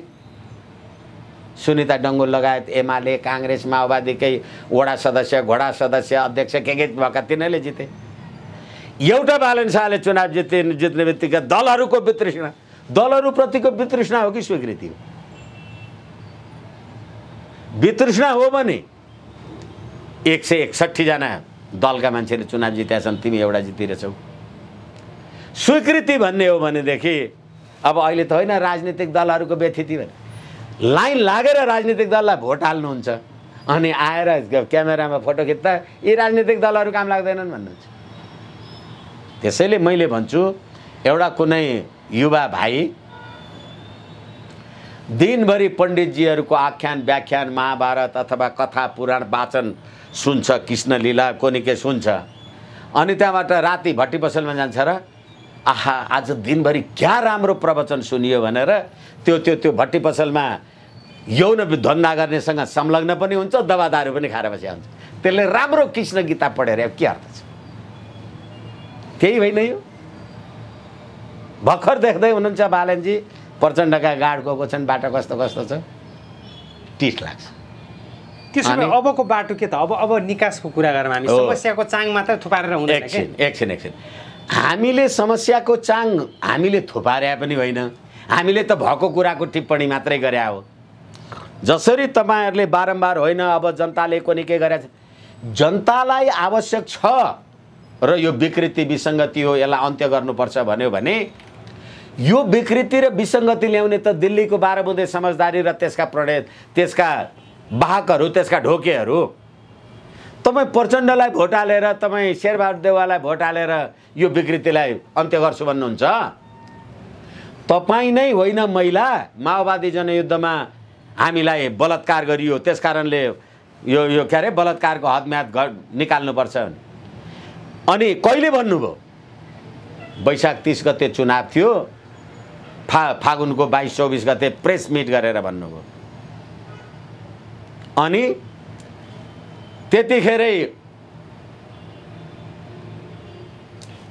सुनिता डङ्गोल लगायत एमाले, कांग्रेस, माओवादीकै वडा सदस्य, घोडा सदस्य, अध्यक्ष के भएका तिनीहरूले जिते। एउटा बालन शाहले चुनाव जित्ने बित्तिकै दलहरूको वितृष्णा, दलहरूप्रतिको वितृष्णा हो कि स्वीकृति हो? वितृष्णा हो भने 161 जना दलका मान्छेले चुनाव जितेका छन्, तिमी एउटा जितिरहेछौ। स्वीकृति भन्ने हो भनेदेखि अब अहिले त होइन राजनीतिक दलहरूको व्यथिति भने लाइन लागेर राजनीतिक दललाई भोट हाल्नुहुन्छ अनि आएर क्यामेरामा फोटो खिच्दा यी राजनीतिक दलहरू काम लाग्दैनन् भन्नुहुन्छ। त्यसैले मैले भन्छु एउटा कुनै युवा भाइ दिनभरि पण्डितजीहरूको आख्यान व्याख्यान महाभारत अथवा कथा पुराण वाचन सुन्छ, कृष्ण लीला कोनिके सुन्छ, अनि त्यहाँबाट राति भट्टी पसलमा जान्छ र आहा आज दिनभरि क्या राम्रो प्रवचन सुनियो भनेर त्यो भट्टी पसलमा यौन धन्दा गर्नेसँग संलग्न पनि हुन्छ, दबादारू पनि खाएर बसेको हुन्छ। त्यसले राम्रो कृष्ण गीता पढेर अब के अर्थ छ? त्यही होइन यो? भर्खर देख्दै हुनुहुन्छ बालनजी प्रचण्डका गाड गएको छन्, बाटो कस्तो कस्तो छ, टिस लाग्छ। त्यसो भए अबको बाटो के त? अब निकासको कुरा गरौँ हामी। समस्याको चाङ मात्र थुपारेर हुँदैन। एकछिन हामीले समस्याको चाङ हामीले थुपारे पनि होइन, हामीले त भएको कुराको टिप्पणी मात्रै गरे हो। जसरी तपाईहरुले बारम्बार होइन अब जनताले कोनी के गरेछ, जनतालाई आवश्यक छ र यो विकृति विसंगति हो, यसलाई अन्त्य गर्नुपर्छ भन्यो भने यो विकृति र विसंगति ल्याउने त दिल्लीको 12 बुँदे समझदारी र त्यसका प्रणेत, त्यसका वाहकहरू, त्यसका ढोकेहरू। तपाईँ प्रचण्डलाई भोट हालेर, तपाईँ शेरबहादुर देउवालाई भोट हालेर यो विकृतिलाई अन्त्य गर्छु भन्नुहुन्छ? तपाईँ नै होइन महिला, माओवादी जनयुद्धमा हामीलाई बलात्कार गरियो, त्यसकारणले यो के अरे बलात्कारको हदम्याद निकाल्नुपर्छ अनि कहिले भन्नुभयो? वैशाख 30 गते चुनाव थियो, फागुनको 22-24 गते प्रेस मिट गरेर भन्नुभयो। अनि त्यतिखेरै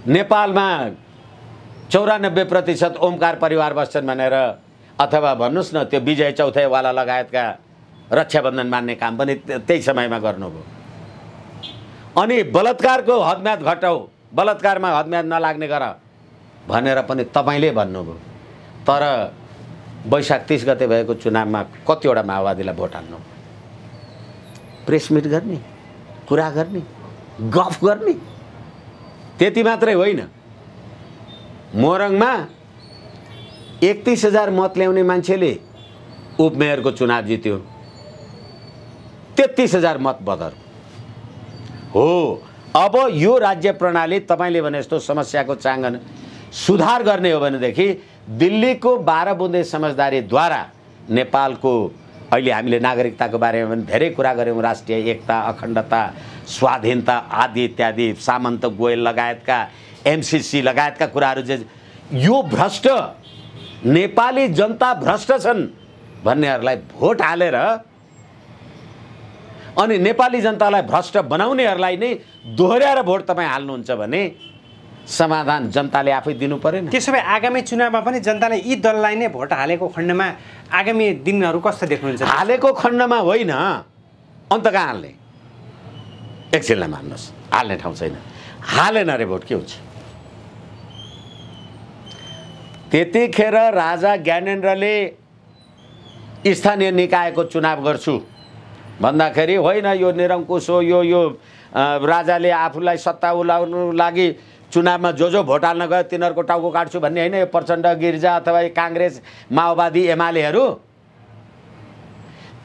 नेपालमा 94% ओमकार परिवार बस्छन् भनेर, अथवा भन्नुस् न त्यो विजय चौथाईवाला लगायतका रक्षाबन्धन मान्ने काम पनि त्यही समयमा गर्नुभयो। अनि बलात्कारको हदम्याद घटाऊ, बलात्कारमा हदम्याद नलाग्ने गर भनेर पनि तपाईले भन्नुभयो। तर वैशाख 30 गते भएको चुनावमा कतिवटा माओवादीलाई भोट हाल्नु? प्रेस मिट गर्ने, कुरा गर्ने, गफ गर्ने, त्यति मात्रै होइन। मोरङमा 31,000 मत ल्याउने मान्छेले उपमेयरको चुनाव जित्यो, 33,000 मत बदर हो। अब यो राज्य प्रणाली तपाईले भने जस्तो समस्याको चाङ्गन सुधार गर्ने हो भनेदेखि दिल्लीको 12 बुँदे समझदारीद्वारा नेपालको अहिले हामीले नागरिकताको बारेमा पनि धेरै कुरा गऱ्यौँ, राष्ट्रिय एकता, अखण्डता, स्वाधीनता आदि इत्यादि, सामन्त गोयल लगायतका एमसीसी लगायतका कुराहरू जे यो भ्रष्ट नेपाली जनता भ्रष्ट छन् भन्नेहरूलाई भोट हालेर अनि नेपाली जनतालाई भ्रष्ट बनाउनेहरूलाई नै दोहोर्याएर भोट तपाईँ हाल्नुहुन्छ भने समाधान जनताले आफै दिनु परेन? त्यसो भए आगामी चुनावमा पनि जनताले यी दललाई नै भोट हालेको खण्डमा आगामी दिनहरू कस्तो देख्नुहुन्छ? हालेको खण्डमा होइन, अन्त कहाँ हाल्ने? एकछिनलाई मान्नुहोस्, हाल्ने ठाउँ छैन। हालेन रे भोट के हुन्छ? त्यतिखेर राजा ज्ञानेन्द्रले स्थानीय निकायको चुनाव गर्छु भन्दाखेरि होइन यो निरङ्कुश हो, यो राजाले आफूलाई सत्ता उलाउनु लागि चुनावमा जो भोट हाल्न गयो तिनीहरूको टाउको काट्छु भन्ने होइन। यो प्रचण्ड, गिरिजा अथवा काङ्ग्रेस, माओवादी, एमालेहरू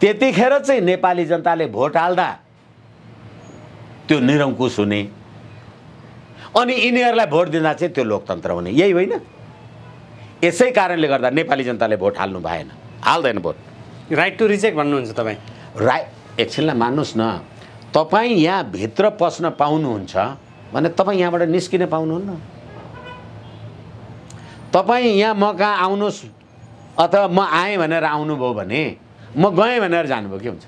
त्यतिखेर चाहिँ नेपाली जनताले भोट हाल्दा त्यो निरङ्कुश हुने अनि यिनीहरूलाई भोट दिँदा चाहिँ त्यो लोकतन्त्र हुने, यही होइन? यसै कारणले गर्दा नेपाली जनताले भोट हाल्नु भएन, हाल्दैन भोट। राइट टु रिजेक्ट भन्नुहुन्छ तपाईँ? एकछिनलाई मान्नुहोस् न, तपाईँ यहाँ भित्र पस्न पाउनुहुन्छ भने तपाईँ यहाँबाट निस्किन पाउनुहुन्न। तपाईँ यहाँ म कहाँ आउनुहोस् अथवा म आएँ भनेर आउनुभयो भने म गएँ भनेर जानुभयो, के हुन्छ?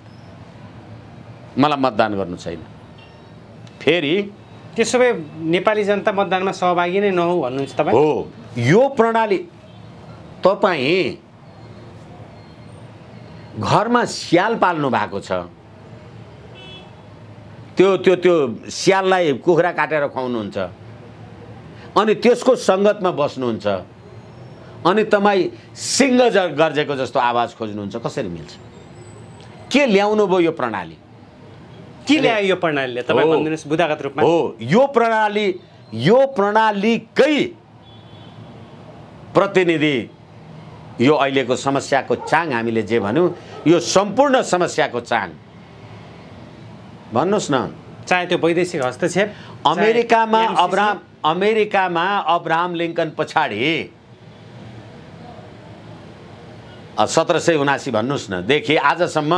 मलाई मतदान गर्नु छैन। फेरि त्यसो भए नेपाली जनता मतदानमा सहभागी नै नहौ भन्नुहुन्छ तपाईँ? हो, यो प्रणाली तपाईँ घरमा स्याल पाल्नु भएको छ, त्यो स्याललाई कुखुरा काटेर खुवाउनुहुन्छ अनि त्यसको सङ्गतमा बस्नुहुन्छ अनि तपाईँ सिंह गर्जेको जस्तो आवाज खोज्नुहुन्छ, कसरी मिल्छ? के ल्याउनु भयो यो प्रणाली? के ल्यायो यो प्रणालीले? तपाईँ भनिदिनुहोस् बुदागत रूपमा। हो, यो प्रणालीकै प्रतिनिधि यो अहिलेको समस्याको चाङ हामीले जे भन्यौँ यो सम्पूर्ण समस्याको चाङ भन्नुहोस् न। चाहे त्यो वैदेशिक हस्तक्षेप अमेरिकामा अब्राहम लिङ्कन पछाडि 1779 भन्नुहोस् न देखि आजसम्म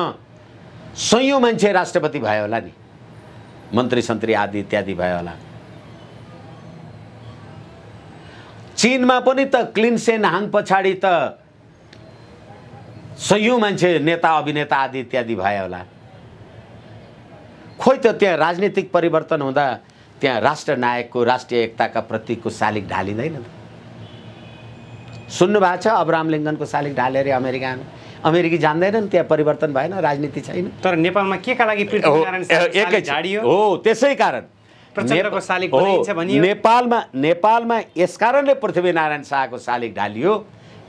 सयौं मान्छे राष्ट्रपति भयो होला नि, मन्त्री सन्त्री आदि इत्यादि भयो होला। चीनमा पनि त क्लिनसेन हान पछाडि त सयौं मान्छे नेता अभिनेता आदि इत्यादि भयो होला। खोइ त त्यहाँ राजनीतिक परिवर्तन हुँदा त्यहाँ राष्ट्रनायकको राष्ट्रिय एकताका प्रतीकको शालिग ढालिँदैन। सुन्नु भएको छ अब्राहम लिङ्कनको शालिग ढालेर अमेरिकी जान्दैनन्, त्यहाँ परिवर्तन भएन, राजनीति छैन। तर नेपालमा के का लागि पृथ्वीनारायण शालिग ढाडियो? हो त्यसै कारण प्रचण्डको शालिग बनाइन्छ भनियो। नेपालमा यस कारणले पृथ्वीनारायण शाहको शालिग ढालियो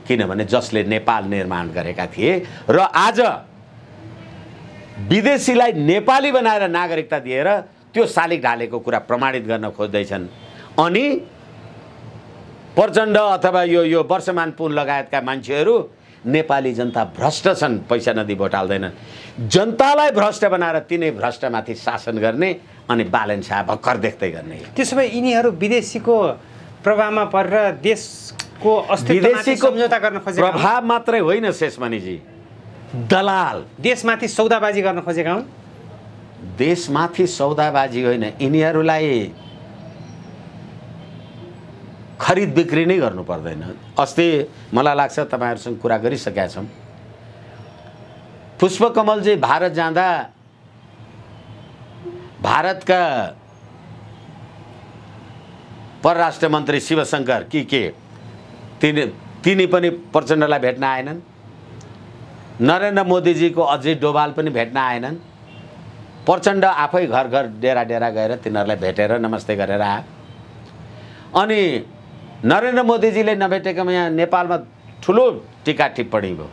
किनभने जसले नेपाल निर्माण गरेका थिए र आज विदेशीलाई नेपाली बनाएर नागरिकता दिएर त्यो शालिग ढालेको कुरा प्रमाणित गर्न खोज्दैछन्। अनि प्रचण्ड अथवा यो वर्षमान पुन लगायतका मान्छेहरू नेपाली जनता भ्रष्ट छन्, पैसा नदी भोट हाल्दैनन्, जनतालाई भ्रष्ट बनाएर तिनै भ्रष्टमाथि शासन गर्ने अनि बालन शाह भर्खर देख्दै गर्ने। त्यसो भए यिनीहरू विदेशीको प्रभावमा परेर देशको अस्तित्वमाथि सम्झौता गर्न खोजेका प्रभाव मात्रै होइन शेषमणिजी, दलाल देशमाथि सौदाबाजी गर्न खोजेका हुन्। देशमाथि सौदाबाजी होइन, यिनीहरूलाई खरिद बिक्री नै गर्नु पर्दैन। अस्ति मलाई लाग्छ तपाईहरुसँग कुरा गरिसकेका छौं, पुष्पकमलजी भारत जाँदा भारतका परराष्ट्र मन्त्री शिवशंकर के तिनी पनि प्रचण्डलाई भेट्न आएनन्। नरेन्द्र मोदीजीको अजित डोभाल पनि भेट्न आएनन्। प्रचण्ड आफै घर घर डेरा गएर तिनीहरूलाई भेटेर नमस्ते गरेर आए। अनि नरेन्द्र मोदीजीले नभेटेकोमा यहाँ नेपालमा ठुलो टीका टिप्पणी भयो।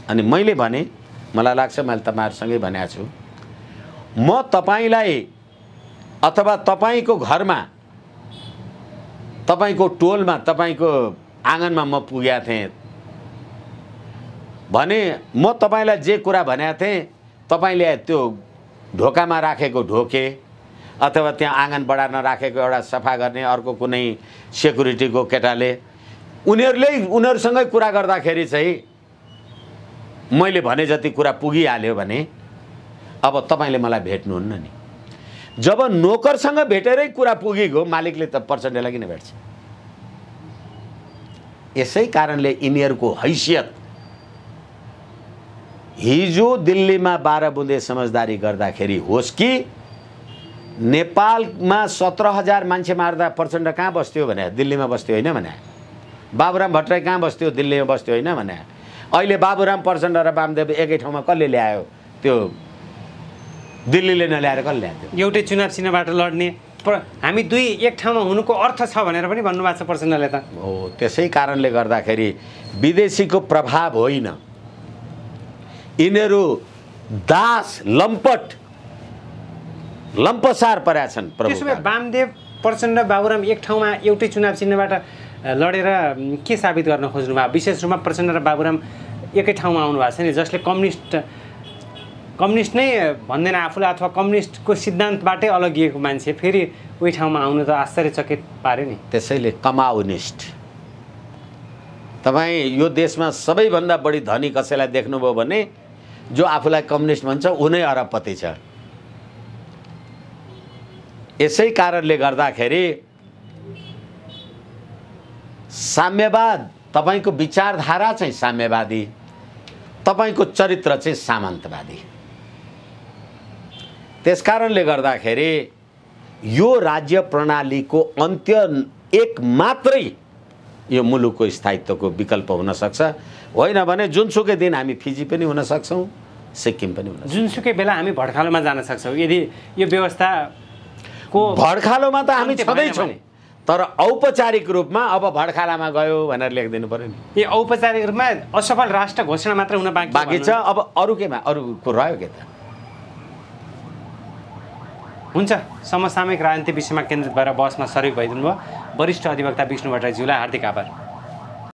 अनि मैले भने मलाई लाग्छ मैले तपाईहरुसँगै भनेको छु, म तपाईलाई अथवा तपाईको घरमा तपाईको टोलमा तपाईको आँगनमा म पुगेको थिएँ भने म तपाईलाई जे कुरा भनेको थिएँ तपाईले त्यो ढोकामा राखेको ढोके अथवा त्यहाँ आँगन बढार्न राखेको एउटा सफा गर्ने अर्को कुनै सेक्युरिटीको केटाले उनीहरुसँगै कुरा गर्दाखेरि चाहिँ मैले भने जति कुरा पुगिहाल्यो भने अब तपाईले मलाई भेट्नुहुन्न नि। जब नोकरसँग भेटेरै कुरा पुगिगयो मालिकले त प्रचण्डलाई किन भेट्छ? यसै कारणले यिनीहरुको हैसियत हिजो दिल्लीमा 12 बुँदे समझदारी गर्दाखेरि होस् कि नेपालमा 17,000 मान्छे मार्दा प्रचण्ड कहाँ बस्थ्यो भने दिल्लीमा बस्थ्यो होइन भने, बाबुराम भट्टराई कहाँ बस्थ्यो दिल्लीमा बस्थ्यो होइन भने, अहिले बाबुराम प्रचण्ड र वामदेव एकै ठाउँमा कसले ल्यायो? त्यो दिल्लीले नल्याएर कसले ल्यायो? एउटै चुनाव चिन्हबाट लड्ने हामी दुई एक ठाउँमा हुनुको अर्थ छ भनेर पनि भन्नुभएको छ प्रचण्डले त। हो त्यसै कारणले गर्दाखेरि विदेशीको प्रभाव होइन, यिनीहरू दास लम्पसार परेका छन्। त्यसो भए वामदेव प्रचण्ड बाबुराम एक ठाउँमा एउटै चुनाव चिन्हबाट लडेर के साबित गर्न खोज्नु भयो? विशेष रूपमा प्रचण्ड र बाबुराम एकै ठाउँमा आउनु भएको छ नि, जसले कम्युनिस्ट नै भन्दैन आफूलाई अथवा कम्युनिस्टको सिद्धान्तबाटै अलगिएको मान्छे फेरि उही ठाउँमा आउनु त आश्चर्यचकित पार्यो नि। त्यसैले कमाउनिस्ट तपाई यो देशमा सबैभन्दा बढी धनी कसैलाई देख्नुभयो भने जो आफूलाई कम्युनिस्ट भन्छ उ नै अरबपति छ। यसै कारणले गर्दाखेरि साम्यवाद तपाईको विचारधारा चाहिँ साम्यवादी, तपाईको चरित्र चाहिँ सामन्तवादी। त्यसकारणले गर्दाखेरि यो राज्य प्रणालीको अन्त्य एक मात्रै यो मुलुकको स्थायित्वको विकल्प हुन सक्छ, होइन भने जुनसुकै दिन हामी फिजी पनि हुन सक्छौं, सिक्किम पनि हुन सक्छौं, जुनसुकै बेला हामी भड्खालोमा जान सक्छौं यदि यो व्यवस्थाको भड्खालोमा त हामी छँदैछौं। तर औपचारिक रूपमा अब भड्खालामा गयो भनेर लेखिदिनु पर्यो नि। यो औपचारिक रूपमा असफल राष्ट्र घोषणा मात्र हुन बाँकी छ। अब अरु केमा अरुको रह्यो के त? हुन्छ, समसामयिक राजनीति विषयमा केन्द्रित भएर बहसमा सहयोग भइदिनु भयो। वरिष्ठ अधिवक्ता विष्णु भट्टराईज्यूलाई हार्दिक आभार।